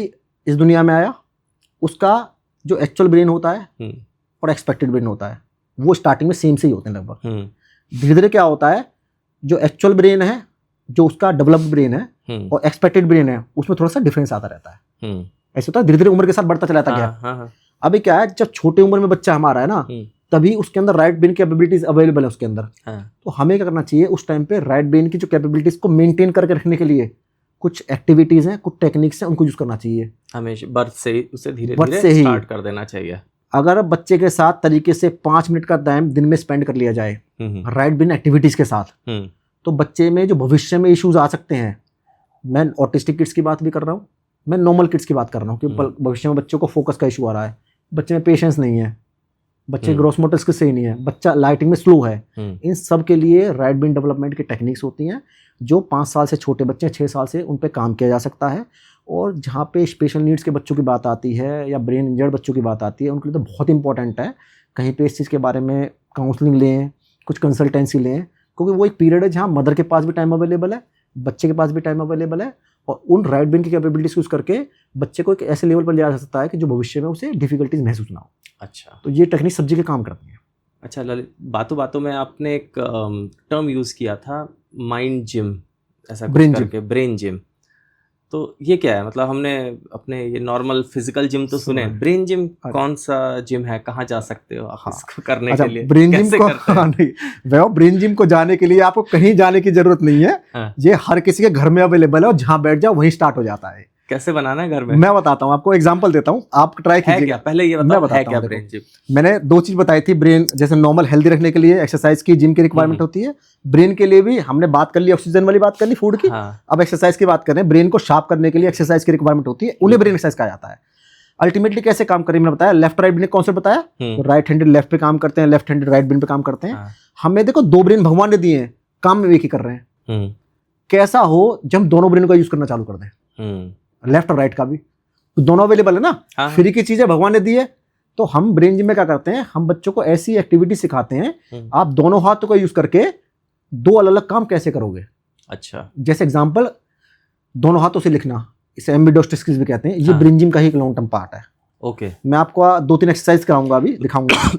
S1: इस दुनिया में आया, उसका जो एक्चुअल ब्रेन होता है और एक्सपेक्टेड ब्रेन होता है, वो स्टार्टिंग में सेम से ही होते हैं लगभग। धीरे धीरे क्या होता है, जो एक्चुअल ब्रेन है, जो उसका डेवलप्ड ब्रेन है और एक्सपेक्टेड ब्रेन है, उसमें थोड़ा सा डिफरेंस आता रहता है। ऐसे होता है, धीरे धीरे उम्र के साथ बढ़ता चला जाता है। अभी क्या है, जब छोटे उम्र में बच्चा हमारा है ना, तभी उसके अंदर राइट ब्रेन कैपेबिलिटीज अवेलेबल है उसके अंदर। तो हमें क्या करना चाहिए उस टाइम पे, राइट ब्रेन की जो कैपेबिलिटीज को मेंटेन करके रखने के लिए कुछ एक्टिविटीज हैं, कुछ टेक्निक्स हैं, उनको यूज करना चाहिए।
S2: हमेशा बर्थ से ही उसे धीरे धीरे स्टार्ट कर देना चाहिए।
S1: अगर बच्चे के साथ तरीके से 5 मिनट का टाइम दिन में स्पेंड कर लिया जाए राइट ब्रेन एक्टिविटीज के साथ, तो बच्चे में जो भविष्य में इश्यूज आ सकते हैं, मैं ऑटिस्टिक किड्स की बात भी कर रहा हूँ, मैं नॉर्मल किड्स की बात कर रहा हूँ, कि भविष्य में बच्चों को फोकस का इशू आ रहा है, बच्चे में पेशेंस नहीं है, बच्चे ग्रोस मोटर स्किल्स सही नहीं है, बच्चा लाइटिंग में स्लो है, इन सब के लिए राइट ब्रेन डेवलपमेंट की टेक्निक्स होती हैं, जो 5 साल से छोटे बच्चे, 6 साल से, उन पे काम किया जा सकता है। और जहाँ पे स्पेशल नीड्स के बच्चों की बात आती है या ब्रेन इंजर्ड बच्चों की बात आती है, उनके लिए तो बहुत इंपॉर्टेंट है कहीं पे इस चीज़ के बारे में काउंसलिंग लें, कुछ कंसल्टेंसी लें, क्योंकि वो एक पीरियड है जहाँ मदर के पास भी टाइम अवेलेबल है, बच्चे के पास भी टाइम अवेलेबल है, और उन राइट ब्रेन की कैपेबिलिटीज यूज करके बच्चे को एक ऐसे लेवल पर ले जा सकता है कि जो भविष्य में उसे डिफिकल्टीज महसूस ना हो।
S2: अच्छा,
S1: तो ये टेक्निक सब जगह काम करती है।
S2: अच्छा ललित, बातों बातों में आपने एक टर्म यूज़ किया था, माइंड जिम, ऐसा कुछ करके, ब्रेन जिम। तो ये क्या है? मतलब हमने अपने ये नॉर्मल फिजिकल जिम तो सुने, ब्रेन जिम कौन सा जिम है, कहाँ जा सकते हो आप इसको करने के लिए?
S1: ब्रेन जिम को नहीं, ब्रेन जिम को जाने के लिए आपको कहीं जाने की जरूरत नहीं है, ये हर किसी के घर में अवेलेबल है, और जहाँ बैठ जाओ वहीं स्टार्ट हो जाता है।
S2: कैसे बनाना है घर में?
S1: मैं बताता हूँ आपको, एग्जांपल देता हूँ, आप ट्राई कीजिए।
S2: पहले ये बताओ, है क्या ब्रेन जिम?
S1: मैंने 2 चीज बताई थी, ब्रेन जैसे नॉर्मल हेल्दी रखने के लिए एक्सरसाइज की, जिम की रिक्वायरमेंट होती है, ब्रेन के लिए भी हमने बात कर ली, ऑक्सीजन वाली बात कर ली, फूड की। अब एक्सरसाइज की बात करें, ब्रेन को शार्प करने के लिए एक्सरसाइज की रिक्वायरमेंट होती है, उन्हें ब्रेन एक्सरसाइज कहा जाता है। अल्टीमेटली कैसे काम करें मैंने बताया, लेफ्ट राइट ब्रेन कॉन्सेप्ट बताया, राइट हैंडेड लेफ्ट पे काम करते हैं, लेफ्ट हैंडेड राइट ब्रेन पे काम करते हैं। हमें देखो 2 ब्रेन भगवान ने दिए हैं, काम में एक ही कर रहे हैं। कैसा हो जब हम दोनों ब्रेन का यूज करना चालू कर दें, लेफ्ट और राइट का भी, तो दोनों अवेलेबल है ना, फ्री की चीजें भगवान ने दी है। तो हम ब्रेन जिम में क्या करते हैं, हम बच्चों को ऐसी एक्टिविटी सिखाते हैं, आप दोनों हाथों का यूज करके 2 अलग अलग काम कैसे करोगे।
S2: अच्छा,
S1: जैसे एग्जांपल, दोनों हाथों से लिखना, इसे एम्बिडेक्स्ट्रिक्स भी कहते हैं, ये ब्रेन जिम का ही एक लॉन्ग टर्म पार्ट है।
S2: ओके,
S1: मैं आपको 2-3 एक्सरसाइज कराऊंगा, अभी दिखाऊंगा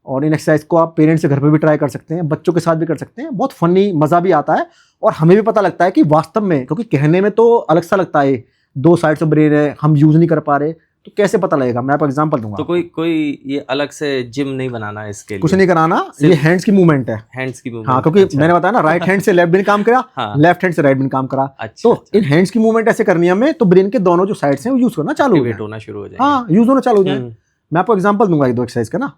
S1: और इन एक्सरसाइज को आप पेरेंट्स से घर पे भी ट्राई कर सकते हैं, बच्चों के साथ भी कर सकते हैं। बहुत फनी, मजा भी आता है, और हमें भी पता लगता है कि वास्तव में, क्योंकि कहने में तो अलग सा लगता है, 2 साइड से ब्रेन है, हम यूज नहीं कर पा रहे, तो कैसे पता लगेगा। मैं आपको एग्जांपल दूंगा।
S2: तो कोई ये अलग से जिम नहीं बनाना है इसके लिए?
S1: कुछ नहीं कराना, ये हैंड्स की मूवमेंट है,
S2: हैंड्स की मूवमेंट।
S1: हाँ, क्योंकि अच्छा, मैंने बताया ना, राइट हैंड से लेफ्ट ब्रेन काम करा, लेफ्ट हैंड से राइट ब्रेन काम करा।
S2: अच्छा,
S1: तो इन हैंड्स की मूवमेंट ऐसे करनी है हमें, तो ब्रेन के दोनों जो साइड्स हैं वो यूज करना चालू
S2: होना शुरू हो जाए।
S1: हाँ, यूज होना चालू हो जाए। मैं आपको एग्जांपल दूंगा 1-2 एक्सरसाइज का ना,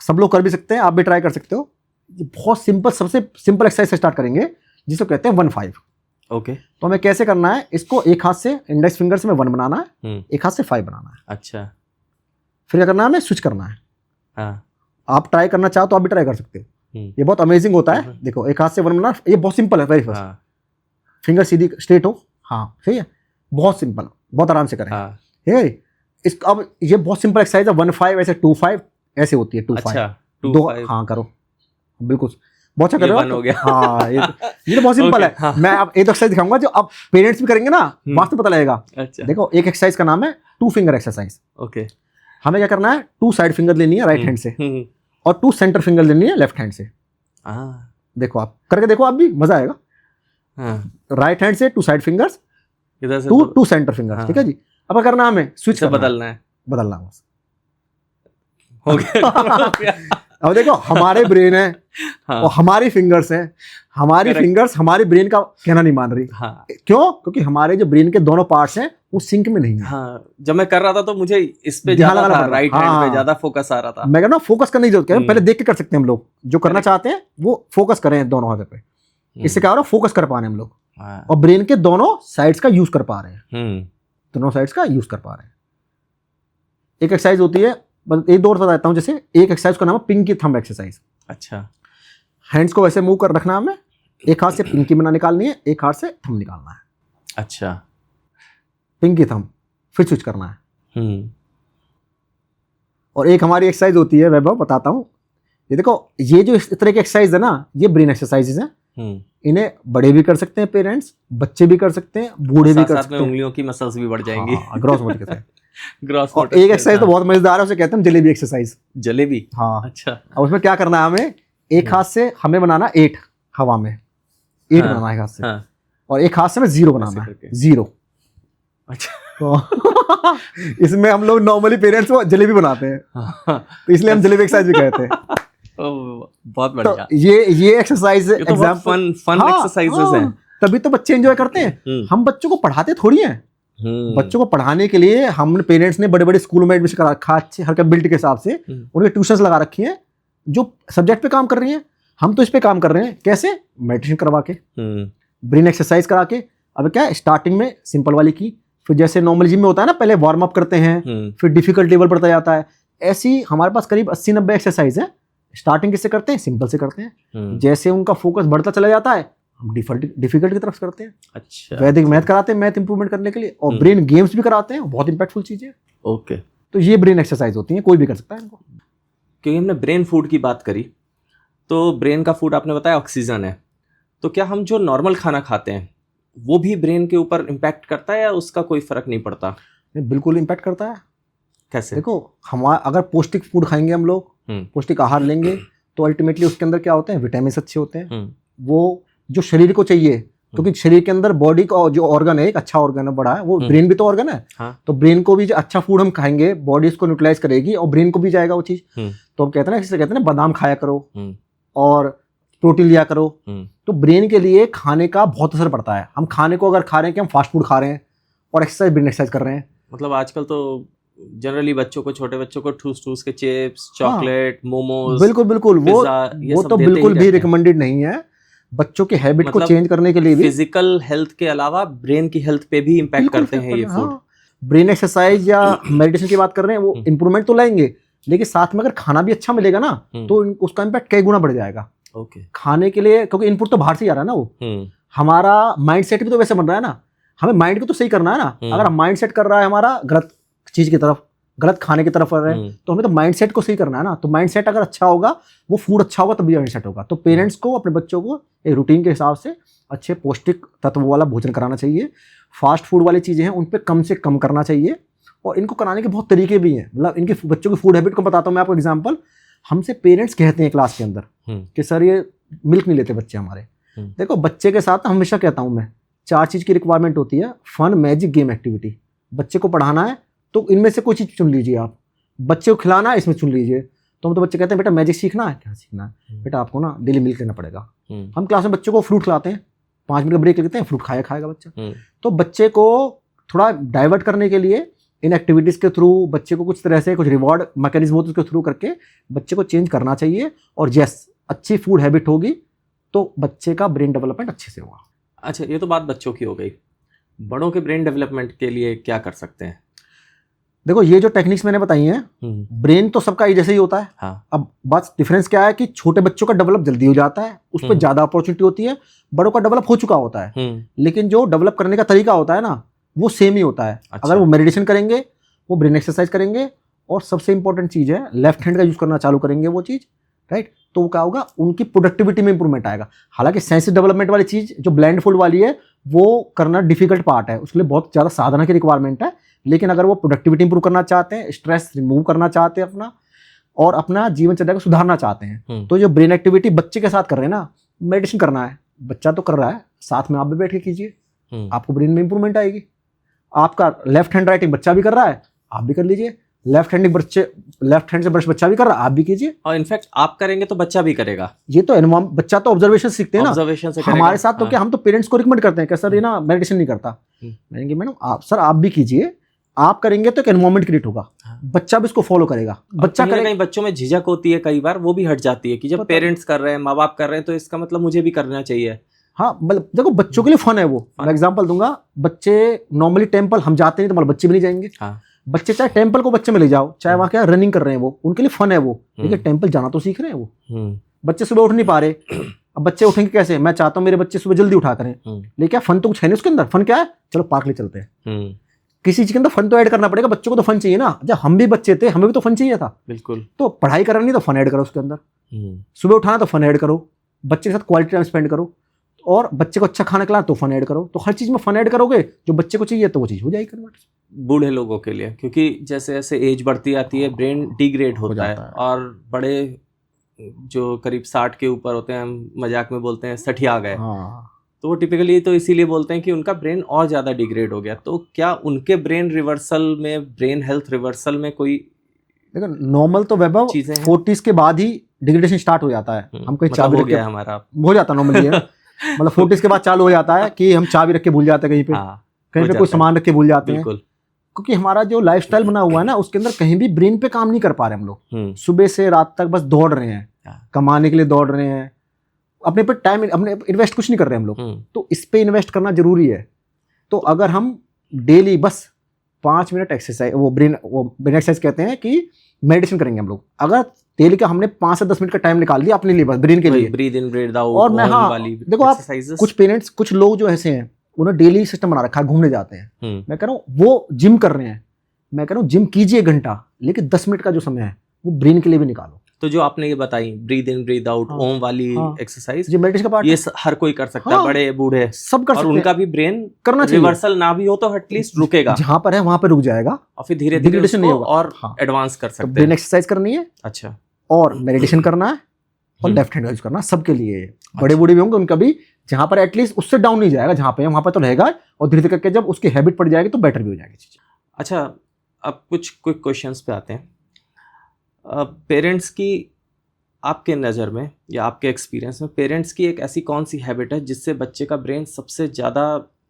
S1: सब लोग कर भी सकते हैं, आप भी ट्राई कर सकते हो। ये बहुत सिंपल, सबसे सिंपल एक्सरसाइज से स्टार्ट करेंगे, जिसको कहते हैं 1-5।
S2: ओके,
S1: तो हमें कैसे करना है, इसको एक हाथ से, इंडेक्स फिंगर से 1 बनाना है, एक हाथ से 5 बनाना है।
S2: अच्छा,
S1: फिर क्या करना है, हमें स्विच करना है।
S2: हाँ,
S1: आप ट्राई करना चाहो तो आप भी ट्राई कर सकते हो, ये बहुत अमेजिंग होता है। देखो, एक हाथ से 1 बनाना, ये बहुत सिंपल है। वेरी फर्स्ट फिंगर सीधी स्ट्रेट हो, हाँ सही है, बहुत सिंपल, बहुत आराम से करें। अब ये बहुत सिंपल एक्सरसाइज है। 1-5 ऐसे, 2-5 ऐसे होती है, 2-5 2, हाँ करो, बिल्कुल बहुत अच्छा कर रहे हो। हाँ, ये तो बहुत सिंपल है। हाँ। मैं अब एक एक्सरसाइज दिखाऊंगा जो अब पेरेंट्स भी करेंगे ना, वास्तव पता लगेगा। अच्छा, देखो, एक एक्सरसाइज का नाम है 2 फिंगर एक्सरसाइज।
S2: ओके,
S1: हमें क्या करना है, 2 साइड फिंगर लेनी है राइट हैंड से और 2 सेंटर फिंगर लेनी है लेफ्ट हैंड से। देखो आप करके देखो, आप भी मजा आएगा। राइट हैंड से 2 साइड फिंगर्स,
S2: इधर से
S1: 2 सेंटर फिंगर्स, ठीक है जी। अब करना हमें स्विच
S2: बदलना है
S1: बस
S2: हो गया।
S1: अब देखो हमारे ब्रेन है और हमारी फिंगर्स हैं, हमारी फिंगर्स हमारे ब्रेन का कहना नहीं मान रही। क्यों? क्योंकि हमारे जो ब्रेन के दोनों पार्ट्स हैं वो सिंक में नहीं है।
S2: जब मैं कर रहा था तो मुझे इस पे ज्यादा था, राइट हैंड पे ज्यादा फोकस आ रहा था।
S1: मैं कहना फोकस करने की जरूरत है, पहले देख के कर सकते हैं हम लोग। जो करना चाहते हैं वो फोकस करें दोनों हाथों पे, इससे क्या हो रहा है, फोकस कर पा रहे हैं हम लोग और ब्रेन के दोनों साइड्स का यूज कर पा रहे हैं, दोनों साइड्स का यूज कर पा रहे हैं। एक एक्सरसाइज होती है, एक दो और बताता हूँ। जैसे एक एक्सरसाइज का नाम है पिंकी थंब एक्सरसाइज।
S2: अच्छा,
S1: हैंड्स को वैसे मूव कर रखना है हमें, एक हाथ से पिंकी बना निकालनी है, एक हाथ से थंब निकालना है।
S2: अच्छा,
S1: पिंकी थंब, फिर स्विच करना है। और एक हमारी एक्सरसाइज होती है, वैभव बताता हूँ। ये देखो, ये जो इस तरह की एक्सरसाइज है ना, ये ब्रेन एक्सरसाइजेज हैं। इन्हें बड़े भी कर सकते हैं पेरेंट्स, बच्चे भी कर सकते हैं, बूढ़े भी कर सकते हैं।
S2: उंगलियों की मसल्स भी बढ़ जाएंगी।
S1: ग्रॉस मोटर के
S2: ग्रॉस
S1: और एक एक्सरसाइज तो बहुत मजेदार है, उसे कहते हैं जलेबी एक्सरसाइज।
S2: जलेबी?
S1: हाँ।
S2: अच्छा।
S1: अब उसमें क्या करना है हमें, एक हाथ से हमें बनाना 8 हवा में, 8 बनाना है एक हाथ से, और एक हाथ से में 0 बनाना है, 0। अच्छा। तो इसमें हम लोग नॉर्मली पेरेंट्स को जलेबी बनाते हैं, तो इसलिए हम जलेबी एक्सरसाइज भी कहते हैं।
S2: बहुत बढ़िया।
S1: तो ये एक्सरसाइज
S2: एग्जांपल फन एक्सरसाइजेस हैं,
S1: तभी तो बच्चे एंजॉय करते हैं। हम बच्चों को पढ़ाते थोड़ी हैं। बच्चों को पढ़ाने के लिए हमने पेरेंट्स ने बड़े बड़े स्कूलों में एडमिशन करा रखा, अच्छे हर कैपेबिलिटी के हिसाब से उनके ट्यूशंस लगा रखी हैं जो सब्जेक्ट पे काम कर रही हैं। हम तो इस पे काम कर रहे हैं, कैसे? मेडिटेशन करवा के, ब्रेन एक्सरसाइज करा के। अब क्या है, स्टार्टिंग में सिंपल वाली की, फिर जैसे नॉर्मल जिम में होता है ना, पहले वार्म अप करते हैं, फिर डिफिकल्ट लेवल बढ़ता जाता है। ऐसी हमारे पास करीब 80-90 एक्सरसाइज है। स्टार्टिंग किससे करते हैं? सिंपल से करते हैं। जैसे उनका फोकस बढ़ता चला जाता है, हम डिफिकल्ट की तरफ करते हैं। अच्छा। वैदिक मैथ कराते हैं, मैथ इंप्रूवमेंट करने के लिए, और ब्रेन गेम्स भी कराते हैं, बहुत इंपैक्टफुल चीजें।
S2: ओके।
S1: तो ये ब्रेन एक्सरसाइज होती है, कोई भी कर सकता है इनको।
S2: क्योंकि हमने ब्रेन फूड की बात करी, तो ब्रेन का फूड आपने बताया ऑक्सीजन है, तो क्या हम जो नॉर्मल खाना खाते हैं वो भी ब्रेन के ऊपर इम्पैक्ट करता है या उसका कोई फर्क नहीं पड़ता?
S1: बिल्कुल इम्पैक्ट करता है।
S2: कैसे?
S1: देखो, हमारा अगर पौष्टिक फूड खाएंगे हम लोग, पौष्टिक आहार लेंगे, तो अल्टीमेटली उसके अंदर क्या होते हैं, विटामिन अच्छे होते हैं, वो जो शरीर को चाहिए। क्योंकि शरीर के अंदर बॉडी का जो ऑर्गन है, एक अच्छा ऑर्गन है, बड़ा है, वो ब्रेन भी तो ऑर्गन है। हाँ। तो ब्रेन को भी जो अच्छा फूड हम खाएंगे, बॉडी उसको न्यूट्रलाइज करेगी और ब्रेन को भी जाएगा वो चीज। तो हम कहते हैं ना, किसी कहते हैं ना, बादाम खाया करो और प्रोटीन लिया करो। तो ब्रेन के लिए खाने का बहुत असर पड़ता है। हम खाने को अगर खा रहे हैं कि हम फास्ट फूड खा रहे हैं और एक्सरसाइज, ब्रेन एक्सरसाइज कर रहे हैं।
S2: मतलब आजकल तो जनरली बच्चों को, छोटे बच्चों को ठूस के चिप्स, चॉकलेट, मोमोज,
S1: बिल्कुल वो तो बिल्कुल भी रिकमेंडेड नहीं है। बच्चों के हैबिट मतलब को चेंज करने के लिए भी
S2: फिजिकल हेल्थ के अलावा ब्रेन की हेल्थ पे भी इम्पैक्ट करते हैं ये फूड।
S1: ब्रेन एक्सरसाइज या मेडिटेशन की बात कर रहे हैं, वो इंप्रूवमेंट तो लाएंगे, लेकिन साथ में अगर खाना भी अच्छा मिलेगा ना, तो उसका इम्पैक्ट कई गुना बढ़ जाएगा।
S2: ओके।
S1: खाने के लिए, क्योंकि इनपुट तो बाहर से ही आ रहा है ना, वो हमारा माइंड सेट भी तो वैसे बन रहा है ना, हमें माइंड को तो सही करना है ना। अगर हम माइंड सेट कर रहा है हमारा गलत चीज की तरफ, गलत खाने की तरफ कर रहे हैं, तो हमें तो माइंड सेट को सही करना है ना। तो माइंड सेट अगर अच्छा होगा, वो फूड अच्छा होगा, तभी माइंड सेट होगा। तो पेरेंट्स को अपने बच्चों को एक रूटीन के हिसाब से अच्छे पौष्टिक तत्व वाला भोजन कराना चाहिए। फास्ट फूड वाली चीजें हैं उन पे कम से कम करना चाहिए, और इनको कराने के बहुत तरीके भी हैं। मतलब इनके बच्चों की फूड हैबिट को बताता हूँ मैं आपको एग्जाम्पल। हमसे पेरेंट्स कहते हैं क्लास के अंदर कि सर ये मिल्क नहीं लेते बच्चे हमारे। देखो, बच्चे के साथ हमेशा कहता हूँ मैं, 4 चीज की रिक्वायरमेंट होती है, फन, मैजिक, गेम, एक्टिविटी। बच्चे को पढ़ाना है तो इनमें से कोई चीज चुन लीजिए आप। बच्चे को खिलाना है, इसमें चुन लीजिए। तो हम तो बच्चे कहते हैं बेटा मैजिक सीखना है, क्या सीखना है बेटा, आपको ना डेली मिल्क लेना पड़ेगा। हम क्लास में बच्चों को फ्रूट खिलाते हैं, 5 मिनट का ब्रेक लेते हैं, फ्रूट खाएगा बच्चा। तो बच्चे को थोड़ा डाइवर्ट करने के लिए इन एक्टिविटीज के थ्रू, बच्चे को कुछ तरह से कुछ रिवॉर्ड मैकेनिज्म होते उसके थ्रू करके बच्चे को चेंज करना चाहिए। और जैस अच्छी फूड हैबिट होगी तो बच्चे का ब्रेन डेवलपमेंट अच्छे से होगा।
S2: अच्छा, ये तो बात बच्चों की हो गई। बड़ों के ब्रेन डेवलपमेंट के लिए क्या कर सकते हैं?
S1: देखो, ये जो टेक्निक्स मैंने बताई हैं, ब्रेन तो सबका जैसे ही होता है।
S2: हाँ।
S1: अब बात डिफरेंस क्या है कि छोटे बच्चों का डेवलप जल्दी हो जाता है, उस पर ज्यादा अपॉर्चुनिटी होती है। बड़ों का डेवलप हो चुका होता है, लेकिन जो डेवलप करने का तरीका होता है ना, वो सेम ही होता है। अच्छा। अगर वो मेडिटेशन करेंगे, वो ब्रेन एक्सरसाइज करेंगे, और सबसे इंपॉर्टेंट चीज है लेफ्ट हैंड का यूज करना चालू करेंगे वो चीज, राइट, तो वो क्या होगा, उनकी प्रोडक्टिविटी में इंप्रूवमेंट आएगा। हालांकि सेंसिटिव डेवलपमेंट वाली चीज जो ब्लाइंड फूड वाली है, वो करना डिफिकल्ट पार्ट है, उसके लिए बहुत ज्यादा साधना की रिक्वायरमेंट है। लेकिन अगर वो प्रोडक्टिविटी इंप्रूव करना चाहते हैं, स्ट्रेस रिमूव करना चाहते हैं अपना, और अपना जीवनचर्या को सुधारना चाहते हैं, तो जो ब्रेन एक्टिविटी बच्चे के साथ कर रहे हैं ना, मेडिटेशन करना है, बच्चा तो कर रहा है, साथ में आप भी बैठ के कीजिए, आपको ब्रेन में इंप्रूवमेंट आएगी। आपका लेफ्ट हैंड राइटिंग बच्चा भी कर रहा है, आप भी कर लीजिए। लेफ्ट हैंड से ब्रश बच्चा भी कर रहा है, आप भी कीजिए।
S2: और इनफैक्ट आप करेंगे तो बच्चा भी करेगा।
S1: ये तो बच्चा तो ऑब्जर्वेशन सीखते हैं ना,
S2: ऑब्जर्वेशन से
S1: हमारे साथ तो क्या, हम तो पेरेंट्स को रिकमेंड करते हैं कि सर ये ना मेडिटेशन नहीं करता, मैंने कहा मैडम आप सर आप भी कीजिए, आप करेंगे तो एक एनवायरनमेंट क्रिएट होगा, बच्चा भी इसको फॉलो करेगा। बच्चा
S2: कहीं बच्चों में झिझक होती है, कई बार वो भी हट जाती है कि जब पेरेंट्स कर रहे हैं, माँ बाप कर रहे हैं, तो इसका मतलब मुझे भी करना चाहिए।
S1: हाँ, मतलब देखो बच्चों के लिए फन है वो। मैं एग्जांपल दूंगा, बच्चे नॉर्मली टेंपल हम जाते हैं तो मतलब बच्चे भी नहीं जाएंगे।
S2: हाँ।
S1: बच्चे चाहे टेंपल को बच्चे में ले जाओ, चाहे वहाँ क्या रनिंग कर रहे हैं, वो उनके लिए फन है वो, लेकिन टेंपल जाना तो सीख रहे हैं वो। बच्चे सुबह उठ नहीं पा रहे, अब बच्चे उठेंगे कैसे? मैं चाहता हूँ मेरे बच्चे सुबह जल्दी उठा करें, लेकिन क्या फन तो कुछ है नहीं उसके अंदर। फन क्या है? चलो पार्क ले चलते हैं। किसी चीज के अंदर फन तो ऐड करना पड़ेगा, बच्चों को तो फन चाहिए ना। जब हम भी बच्चे थे हमें भी तो फन चाहिए था।
S2: बिल्कुल।
S1: तो पढ़ाई करनी नहीं तो फन ऐड करो उसके अंदर, सुबह उठाना तो फन ऐड करो, बच्चे के साथ क्वालिटी टाइम स्पेंड करो, और बच्चे को अच्छा खाना खिलाना तो फन ऐड करो। तो हर चीज में फन ऐड करोगे, जो बच्चे को चाहिए तो वो चीज हो जाएगी कन्वर्ट।
S2: बूढ़े लोगों के लिए, क्योंकि जैसे जैसे एज बढ़ती आती है ब्रेन डिग्रेड होता है, और बड़े जो करीब 60 के ऊपर होते हैं, हम मजाक में बोलते हैं सठिया गए। तो वो टिपिकली तो इसीलिए बोलते हैं कि उनका ब्रेन और ज़्यादा डिग्रेड हो गया। तो क्या उनके ब्रेन रिवर्सल में, ब्रेन हेल्थ रिवर्सल में कोई
S1: देखो नॉर्मल तो वैभव 40s के बाद ही डिग्रेडेशन स्टार्ट हो जाता है। हम कोई चाबी
S2: हो
S1: रख
S2: गया
S1: के
S2: हमारा
S1: हो जाता नॉर्मली है मतलब 40s के बाद चालू हो जाता है कि हम चाबी रख के भूल जाते हैं कहीं पे, कहीं पे कोई सामान रख के भूल जाते हैं, क्योंकि हमारा जो लाइफस्टाइल बना हुआ है ना, उसके अंदर कहीं भी ब्रेन पे काम नहीं कर पा रहे हम लोग। सुबह से रात तक बस दौड़ रहे हैं, कमाने के लिए दौड़ रहे हैं, अपने पे टाइम अपने इन्वेस्ट कुछ नहीं कर रहे हम लोग। तो इस पे इन्वेस्ट करना जरूरी है। तो अगर हम डेली बस 5 मिनट एक्सरसाइज, वो ब्रेन एक्सरसाइज कहते हैं कि मेडिटेशन करेंगे हम लोग, अगर डेली का हमने 5 से 10 मिनट का टाइम निकाल दिया अपने लिए, बस ब्रेन के लिए,
S2: ब्रीद इन ब्रीद आउट।
S1: और मैं देखो आप कुछ पेरेंट्स, कुछ लोग जो ऐसे हैं, उन्होंने डेली सिस्टम बना रखा है, घूमने जाते हैं। मैं कह रहा हूँ वो जिम कर रहे हैं, मैं कह रहा हूँ जिम कीजिए 1 घंटा, लेकिन 10 मिनट का जो समय है वो ब्रेन के लिए भी निकालो।
S2: तो जो आपने ये बताई ब्रीद इन ब्रीद आउट, ओम वाली एक्सरसाइज,
S1: जो मेडिटेशन का पार्ट,
S2: ये हर कोई कर सकता है, बड़े बूढ़े सब कर सकते हैं, और उनका भी ब्रेन
S1: करना चाहिए।
S2: रिवर्सल ना भी हो तो एटलीस्ट रुकेगा,
S1: जहां पर है वहां पर रुक जाएगा,
S2: और फिर धीरे धीरे नहीं होगा और एडवांस कर सकते हैं।
S1: ब्रेन एक्सरसाइज करनी है,
S2: अच्छा,
S1: और मेडिटेशन करना है, और लेफ्ट हैंड यूज करना, सबके लिए। बड़े बूढ़े भी होंगे उनका भी, जहां पर एटलीस्ट उससे डाउन नहीं जाएगा, जहां पे वहां पर तो रहेगा, और धीरे धीरे करके जब उसकी हैबिट पड़ जाएगी तो बेटर भी हो जाएगी चीज।
S2: अच्छा, अब कुछ क्विक क्वेश्चंस पे आते हैं। पेरेंट्स की आपके नज़र में या आपके एक्सपीरियंस में, पेरेंट्स की एक ऐसी कौन सी हैबिट है जिससे बच्चे का ब्रेन सबसे ज़्यादा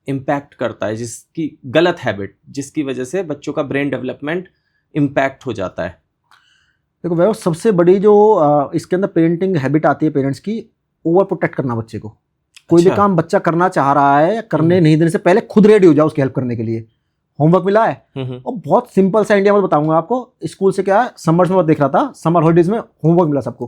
S2: इम्पैक्ट करता है, जिसकी गलत हैबिट, जिसकी वजह से बच्चों का ब्रेन डेवलपमेंट इम्पैक्ट हो जाता है?
S1: देखो वह सबसे बड़ी जो इसके अंदर पेरेंटिंग हैबिट आती है पेरेंट्स की, ओवर प्रोटेक्ट करना बच्चे को। कोई भी काम बच्चा करना चाह रहा है, करने नहीं देने से पहले खुद रेडी हो जाओ उसकी हेल्प करने के लिए। होमवर्क मिला है, और बहुत सिंपल सा इंडिया में बताऊंगा आपको, स्कूल से क्या है, समर्स में देख रहा था, समर हॉलीडेज में होमवर्क मिला सबको,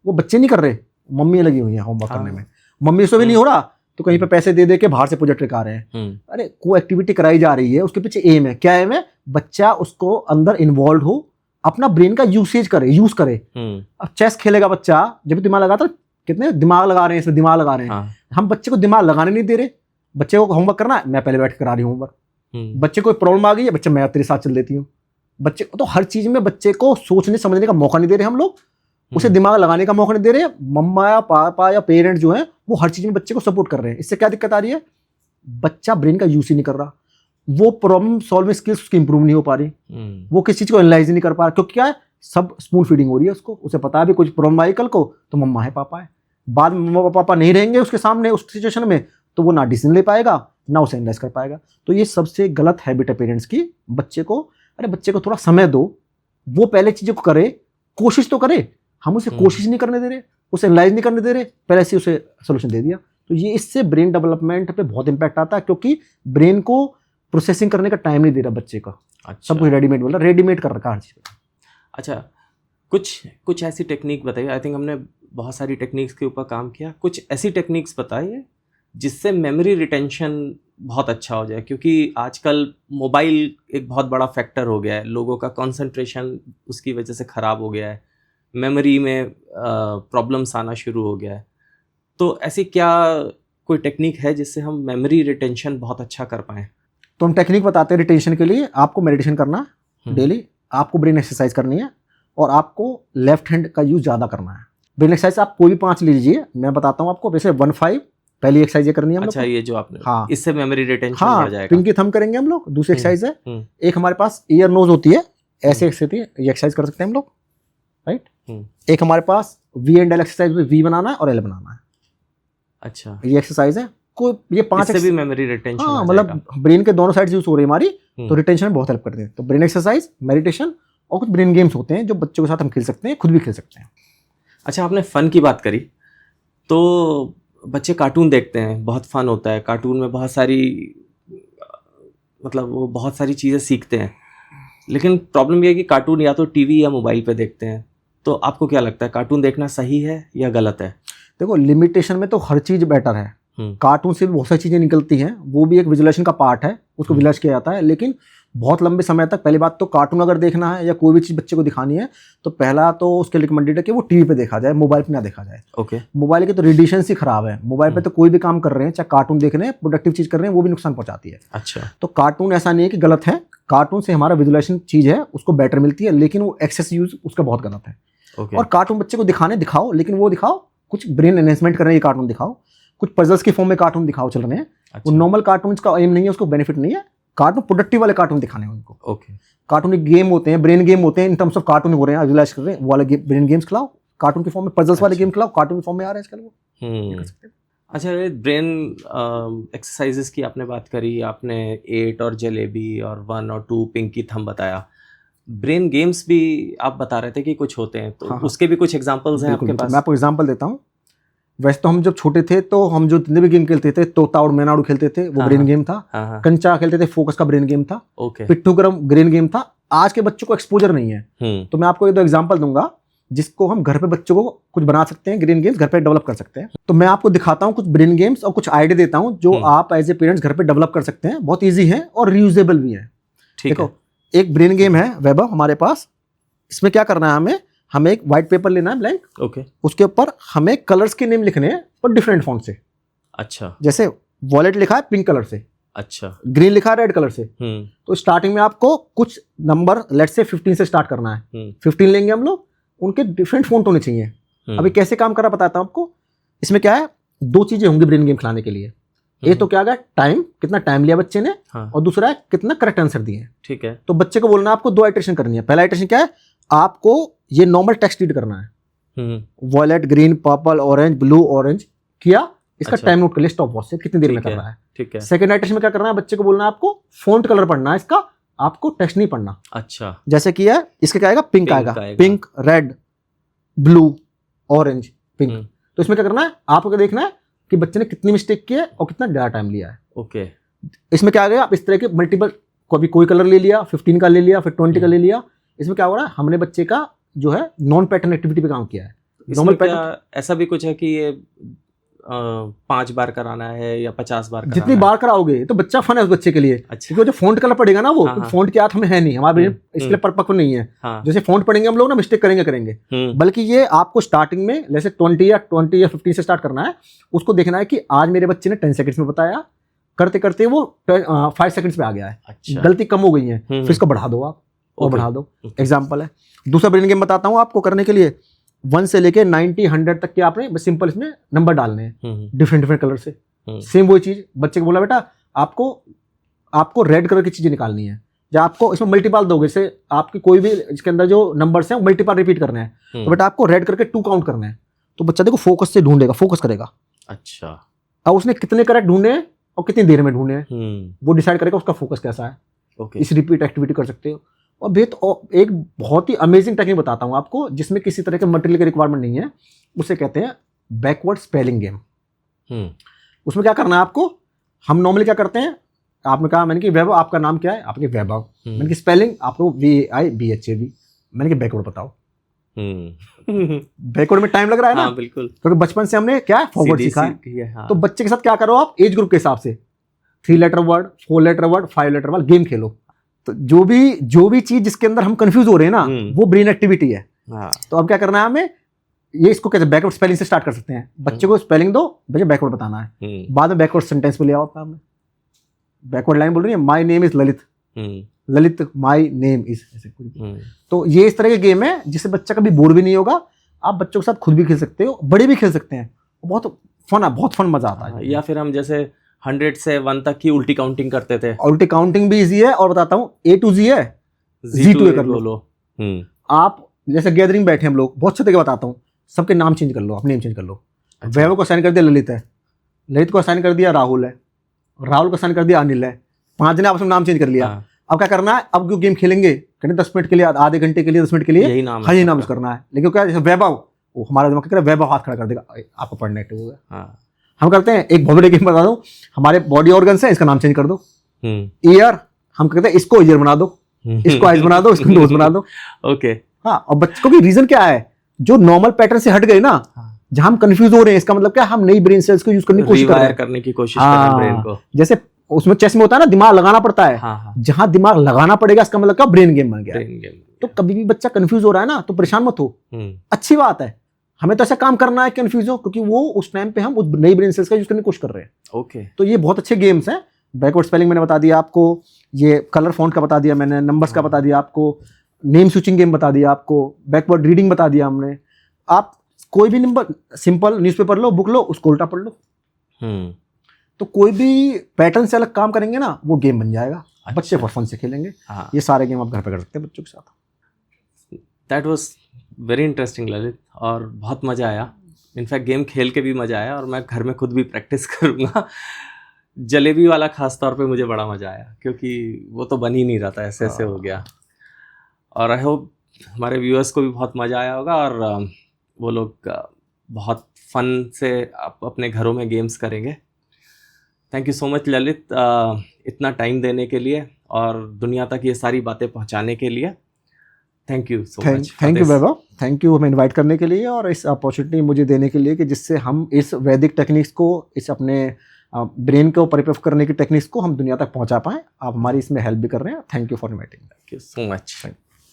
S1: वो बच्चे नहीं कर रहे, मम्मी लगी हुई है होमवर्क करने में। मम्मी से भी नहीं हो रहा तो कहीं पे पैसे दे दे के बाहर से प्रोजेक्ट आ रहे हैं। अरे कोई एक्टिविटी कराई जा रही है, उसके पीछे एम है, क्या एम है? बच्चा उसको अंदर इन्वॉल्व हो, अपना ब्रेन का यूज करे। अब चेस खेलेगा बच्चा, जब दिमाग लगाता, कितने दिमाग लगा रहे हैं इसमें, दिमाग लगा रहे हैं। हम बच्चे को दिमाग लगाने नहीं दे रहे। बच्चे को होमवर्क करना है, मैं पहले बैठ कर करा रही हूँ होमवर्क। बच्चे को प्रॉब्लम आ गई है, बच्चे मैं तेरे साथ चल देती हूँ। बच्चे तो हर चीज में बच्चे को सोचने समझने का मौका नहीं दे रहे हम लोग, उसे दिमाग लगाने का मौका नहीं दे रहे। मम्मा या पापा या पेरेंट जो है वो हर चीज में बच्चे को सपोर्ट कर रहे हैं। इससे क्या दिक्कत आ रही है? बच्चा ब्रेन का यूज ही नहीं कर रहा, वो प्रॉब्लम सॉल्विंग स्किल्स उसकी इंप्रूव नहीं हो पा रही, वो किसी चीज को एनालाइज नहीं कर पा रहा, क्योंकि क्या है, सब स्पून फीडिंग हो रही है उसको। उसे पता है भी कुछ प्रॉब्लम आई कल को तो मम्मा है पापा है, बाद में मम्मा पापा नहीं रहेंगे उसके सामने उस सिचुएशन में, तो वो ना डिसीजन ले पाएगा ना उसे एनालाइज कर पाएगा। तो ये सबसे गलत हैबिट है पेरेंट्स की। बच्चे को, अरे बच्चे को थोड़ा समय दो, वो पहले चीजों को करे, कोशिश तो करे। हम उसे कोशिश नहीं करने दे रहे, उसे एनालाइज नहीं करने दे रहे, पहले से उसे सोल्यूशन दे दिया। तो ये इससे ब्रेन डेवलपमेंट पे बहुत इंपैक्ट आता है, क्योंकि ब्रेन को प्रोसेसिंग करने का टाइम नहीं दे रहा बच्चे का। अच्छा। सब कुछ रेडीमेड बोला, रेडीमेड कर रखा हर चीज।
S2: अच्छा, कुछ ऐसी टेक्निक बताइए। आई थिंक हमने बहुत सारी टेक्निक्स के ऊपर काम किया, कुछ ऐसी टेक्निक्स बताइए जिससे मेमोरी रिटेंशन बहुत अच्छा हो जाए, क्योंकि आजकल मोबाइल एक बहुत बड़ा फैक्टर हो गया है, लोगों का कंसंट्रेशन उसकी वजह से ख़राब हो गया है, मेमोरी में प्रॉब्लम्स आना शुरू हो गया है। तो ऐसी क्या कोई टेक्निक है जिससे हम मेमोरी रिटेंशन बहुत अच्छा कर पाएँ?
S1: तो हम टेक्निक बताते हैं रिटेंशन के लिए। आपको मेडिटेशन करना है डेली, आपको ब्रेन एक्सरसाइज करनी है, और आपको लेफ्ट हैंड का यूज ज़्यादा करना है। ब्रेन एक्सरसाइज आप कोई भी 5 लीजिए, मैं बताता हूँ आपको। वैसे 1-5 पहली एक्सरसाइज ये करनी है हम लोग
S2: अच्छा, ये जो आपने,
S1: हाँ,
S2: इससे मेमोरी रिटेंशन
S1: हाँ,
S2: बढ़ जाएगा।
S1: पिंकी थंब करेंगे हम लोग। दूसरी एक्सरसाइज है, एक हमारे पास ईयर नोज होती है, ऐसे होती है, ये एक्सरसाइज कर सकते हैं हम लोग, राइट। एक हमारे पास वी एंड एल एक्सरसाइज में वी बनाना है और एल बनाना है। अच्छा, ये एक्सरसाइज है कोई, ये 5
S2: इससे भी मेमोरी रिटेंशन।
S1: हाँ, मतलब ब्रेन के दोनों साइड यूज हो रही है हमारी, तो रिटेंशन में बहुत हेल्प करती है। तो ब्रेन एक्सरसाइज, मेडिटेशन और कुछ ब्रेन गेम्स होते हैं जो बच्चों के साथ हम खेल सकते हैं, खुद भी खेल सकते हैं।
S2: अच्छा, आपने फन की बात करी, तो बच्चे कार्टून देखते हैं, बहुत फन होता है कार्टून में, बहुत सारी मतलब वो बहुत सारी चीज़ें सीखते हैं। लेकिन प्रॉब्लम ये है कि कार्टून या तो टीवी या मोबाइल पे देखते हैं। तो आपको क्या लगता है, कार्टून देखना सही है या गलत है?
S1: देखो, लिमिटेशन में तो हर चीज़ बेटर है। कार्टून से भी बहुत सारी चीज़ें निकलती हैं, वो भी एक विजुअलाइजेशन का पार्ट है, उसको विजुअलाइज किया जाता है। लेकिन बहुत लंबे समय तक, पहली बात तो कार्टून अगर देखना है या कोई भी चीज़ बच्चे को दिखानी है, तो पहला तो उसके रिकमेंडेड है कि वो टीवी पे देखा जाए, मोबाइल पे ना देखा जाए।
S2: ओके।
S1: मोबाइल की तो रेडिएशन ही खराब है। मोबाइल पे तो कोई भी काम कर रहे हैं, चाहे कार्टून देख रहे हैं, प्रोडक्टिव चीज़ कर रहे हैं, वो भी नुकसान पहुंचाती है।
S2: अच्छा।
S1: तो कार्टून ऐसा नहीं है कि गलत है, कार्टून से हमारा विजुअलाइजेशन चीज़ है, उसको बेटर मिलती है, लेकिन वो एक्सेस यूज उसका बहुत गलत है। और कार्टून बच्चे को दिखाओ, लेकिन वो दिखाओ कुछ ब्रेन एनहेंसमेंट करने के कार्टून दिखाओ, कुछ पजल्स की फॉर्म में कार्टून दिखाओ चल रहे हैं। वो नॉर्मल कार्टून का एम नहीं है, उसको बेनिफिट नहीं है। कार्टून प्रोडक्टिव वाले कार्टून दिखाने हैं उनको।
S2: ओके।
S1: कार्टून एक गेम होते हैं, ब्रेन गेम होते हैं, इन टर्म्स ऑफ कार्टून हो रहे हैं, विजुअलाइज कर रहे हैं, वो वाले ब्रेन गेम्स खिलाओ, कार्टून की फॉर्म में पजल्स वाले गेम खिलाओ, कार्टून की फॉर्म में आ रहे हैं आजकल वो।
S2: अच्छा, ये ब्रेन एक्सरसाइजेस की आपने बात करी, आपने 8 और जलेबी और 1 और 2 पिंकी थंब बताया। ब्रेन गेम्स भी आप बता रहे थे कि कुछ होते हैं, तो हाँ, उसके भी कुछ एग्जांपल्स हैं आपके पास?
S1: मैं आपको एग्जांपल देता हूँ। वैसे तो हम जब छोटे थे तो हम जो जितने भी गेम खेलते थे, तोता और मैनाडू खेलते थे, वो ब्रेन गेम था। कंचा खेलते थे, फोकस का ब्रेन गेम था। पिट्ठू गरम ब्रेन गेम था। आज के बच्चों को एक्सपोजर नहीं है, तो मैं आपको ये 2 एग्जांपल दूंगा जिसको हम घर पे बच्चों को कुछ बना सकते हैं, ब्रेन गेम्स घर पे डेवलप कर सकते हैं। तो मैं आपको दिखाता हूँ कुछ ब्रेन गेम्स और कुछ आइडिया देता हूँ जो आप एज ए पेरेंट्स घर पे डेवलप कर सकते हैं। बहुत ईजी है और रीयूजेबल भी है। देखो, एक ब्रेन गेम है वैभव हमारे पास। इसमें क्या करना है, हमें एक व्हाइट पेपर लेना है, ब्लैंक।
S2: ओके।
S1: उसके ऊपर हमें कलर्स के नेम लिखने हैं पर डिफरेंट फॉन्ट से।
S2: अच्छा।
S1: जैसे वॉलेट लिखा है पिंक कलर से,
S2: अच्छा,
S1: ग्रीन लिखा है रेड कलर से। तो स्टार्टिंग में आपको कुछ नंबर लेट्स से 15 से स्टार्ट करना है। 15 लेंगे हम लोग, उनके डिफरेंट फॉन्ट होने चाहिए। अभी कैसे काम कर रहा बताता हूं आपको। इसमें क्या है, 2 चीजें होंगी ब्रेन गेम खिलाने के लिए। एक तो क्या है, टाइम, कितना टाइम लिया बच्चे ने। हाँ। और दूसरा है कितना करेक्ट आंसर दिए।
S2: ठीक है।
S1: तो बच्चे को बोलना है आपको 2 आइटरेशन करनी है। पहला आइटरेशन क्या है, आपको ये नॉर्मल टेक्स्ट रीड करना है, violet, green, purple, orange, blue, orange किया। इसका टाइम नोट कर लिया, स्टॉप वॉच से कितनी देर में कर रहा है।
S2: ठीक है।
S1: सेकंड आइटरेशन में क्या करना है, बच्चे को बोलना है आपको फॉन्ट कलर पढ़ना है, इसका आपको टेक्स्ट नहीं पढ़ना।
S2: अच्छा।
S1: जैसे किया है, इसका क्या आएगा, पिंक आएगा। Pink, red, blue, orange, pink. तो इसमें क्या करना है, आपको क्या देखना है कि बच्चे ने कितनी मिस्टेक की है और कितना ज़्यादा टाइम लिया है।
S2: ओके।
S1: इसमें क्या आ गया, आप इस तरह के मल्टीपल, कभी कोई कलर ले लिया, 15 का ले लिया, फिर 20 का ले लिया। इसमें क्या हो रहा है, हमने बच्चे का जो है नॉन पैटर्न एक्टिविटी पे काम किया है।
S2: नॉर्मल पैटर्न ऐसा भी कुछ है कि ये 5 बार कराना है या 50 बार कराना
S1: जितनी
S2: है?
S1: बार कराओगे तो बच्चा फन है उस बच्चे के लिए।
S2: अच्छा।
S1: क्योंकि जो फॉन्ट कलर पड़ेगा ना, वो
S2: हाँ।
S1: फॉन्ट की आदत हमें है नहीं, हमारे इसके लिए परिपक्व नहीं है।
S2: हाँ।
S1: जैसे फॉन्ट पढ़ेंगे हम लोग ना, मिस्टेक करेंगे। बल्कि ये आपको स्टार्टिंग में जैसे 20 या 15 से स्टार्ट करना है। उसको देखना है कि आज मेरे बच्चे ने 10 सेकंड्स में बताया, करते करते वो 5 सेकंड्स पे आ गया है।
S2: अच्छा।
S1: गलती कम हो गई है, फिर इसको बढ़ा दो आप, और बढ़ा दो। एग्जाम्पल है। दूसरा ब्रेन गेम बताता हूँ आपको करने के लिए। 1 से लेके 90, 100 तक के आपने बस सिंपल इसमें नंबर डालने हैं, डिफरेंट कलर से। सेम वही चीज बच्चे को बोला, बेटा आपको रेड कलर की चीजें निकालनी है, या आपको इसमें मल्टीपल दोगे, जैसे आपकी कोई भी इसके अंदर जो नंबर्स हैं वो मल्टीपल रिपीट करने हैं, तो बेटा आपको रेड करके 2 काउंट करना है। तो बच्चा देखो फोकस से ढूंढेगा, फोकस करेगा।
S2: अच्छा।
S1: अब उसने कितने करेक्ट ढूंढे हैं और कितनी देर में ढूंढे हैं, वो डिसाइड करेगा उसका फोकस कैसा है।
S2: ओके।
S1: इस रिपीट एक्टिविटी कर सकते हो। और एक बहुत ही अमेजिंग टेक्निक बताता हूँ आपको, जिसमें किसी तरह के मटेरियल की रिक्वायरमेंट नहीं है। उसे कहते हैं बैकवर्ड स्पेलिंग गेम। उसमें क्या करना है आपको, हम नॉर्मली क्या करते हैं, आपने कहा, मैंने कि वैभव आपका नाम क्या है, आपने वैभव, मैंने कि स्पेलिंग आपको VAIBHAV, मैंने कि बैकवर्ड बताओ। बैकवर्ड में टाइम लग रहा है ना।
S2: हाँ, बिल्कुल।
S1: क्योंकि बचपन से हमने क्या है, फॉरवर्ड सीखा है।
S2: हाँ।
S1: तो बच्चे के साथ क्या करो आप, एज ग्रुप के हिसाब से 3 letter word, 4 letter word, 5 letter word game खेलो। तो जो भी चीज जिसके अंदर हम कंफ्यूज हो रहे हैं ना, वो ब्रेन एक्टिविटी है। हाँ। तो अब क्या करना है हमें, ये इसको कैसे बैकवर्ड स्पेलिंग से स्टार्ट कर सकते हैं। बच्चे को स्पेलिंग दो, बच्चे बैकवर्ड बताना है। बाद में बैकवर्ड सेंटेंस पे ले आओ, बैकवर्ड लाइन बोल रही है, my name is Lalit, Lalit my name is, ऐसे कुछ। तो ये इस तरह के गेम है जिससे बच्चा कभी बोर भी नहीं होगा, आप बच्चों के साथ खुद भी खेल सकते हो, बड़े भी खेल सकते हैं, बहुत फन है, बहुत फन मजा आता है।
S2: या फिर हम जैसे 100 से 1 तक की उल्टी काउंटिंग करते थे,
S1: उल्टी काउंटिंग भी इजी है, और बताता हूँ A to Z है, Z to A कर लो। आप जैसे गैदरिंग बैठे हम लोग, बहुत अच्छे तरीके बताता हूँ, सबके नाम चेंज कर लो, अपने नेम चेंज कर लो। वैभव को असाइन कर दिया ललित है, ललित को असाइन कर दिया राहुल है, राहुल को असाइन कर दिया अनिल है, 5 ने आपस में नाम चेंज कर लिया। अब क्या करना है, अब जो गेम खेलेंगे कहते 10 मिनट के लिए, आधे घंटे के लिए, 10 मिनट के लिए,
S2: यही नाम
S1: हाँ, यही नाम करना है। लेकिन क्या, जैसे वैभव, वो हमारा दिमाग क्या, वैभव हाथ खड़ा कर देगा, आपका पढ़ना एक्टिव हो गया। हम करते हैं एक बहुत बड़े गेम बता दो, हमारे बॉडी ऑर्गन्स है, इसका नाम चेंज कर दो। ईयर, हम कहते हैं इसको ईयर बना दो, इसको आइज बना दो, इसको नोज बना दो।
S2: ओके,
S1: हाँ, और बच्चों की रीजन क्या है, जो नॉर्मल पैटर्न से हट गए ना, जहां हम कंफ्यूज हो रहे हैं, इसका मतलब क्या, हम नई ब्रेन सेल्स को यूज करने की कोशिश कर रहे हैं,
S2: करने की कोशिश कर रहे हैं ब्रेन को।
S1: जैसे उसमें चेस में होता है ना, दिमाग लगाना पड़ता है, जहां दिमाग लगाना पड़ेगा, इसका मतलब क्या, ब्रेन गेम बन गया। तो कभी भी बच्चा कंफ्यूज हो रहा है ना, तो परेशान मत हो, अच्छी बात है, हमें तो ऐसा काम करना है कंफ्यूज हो, क्योंकि वो उस टाइम पे हम उस नई ब्रेन सेल्स का यूज करने की कोशिश कर रहे हैं।
S2: ओके,
S1: तो ये बहुत अच्छे गेम्स हैं। बैकवर्ड स्पेलिंग मैंने बता दिया आपको, ये कलर फॉन्ट का बता दिया मैंने, नंबर्स का बता दिया आपको, नेम स्विचिंग गेम बता दिया आपको, बैकवर्ड रीडिंग बता दिया हमने। आप कोई भी नंबर, सिंपल न्यूज़पेपर लो, बुक लो, उसको उल्टा पढ़ लो, तो कोई भी पैटर्न से अलग काम करेंगे ना, वो गेम बन जाएगा। बच्चे फॉर फन से खेलेंगे। ये सारे गेम आप घर पे कर सकते हैं बच्चों के साथ।
S2: That was very interesting Lalit, और बहुत मज़ा आया। इनफैक्ट गेम खेल के भी मज़ा आया, और मैं घर में खुद भी प्रैक्टिस करूँगा। जलेबी वाला खास तौर पे मुझे बड़ा मज़ा आया, क्योंकि वो तो बन ही नहीं रहा था, ऐसे ऐसे हो गया। और आई होप हमारे व्यूअर्स को भी बहुत मज़ा आया होगा, और वो लोग बहुत फन से अपने घरों में गेम्स करेंगे। Thank you so much Lalit, इतना टाइम देने के लिए और दुनिया तक ये सारी बातें पहुंचाने के लिए। Thank you so much.
S1: Thank you Vaibhav, thank you हमें इनवाइट करने के लिए और इस अपॉर्चुनिटी मुझे देने के लिए, कि जिससे हम इस वैदिक टेक्निक्स को, इस अपने ब्रेन को परिपक्व करने की टेक्निक्स को हम दुनिया तक पहुंचा पाएँ। आप हमारी इसमें हेल्प भी कर रहे हैं। Thank you for inviting.
S2: Thank you so much.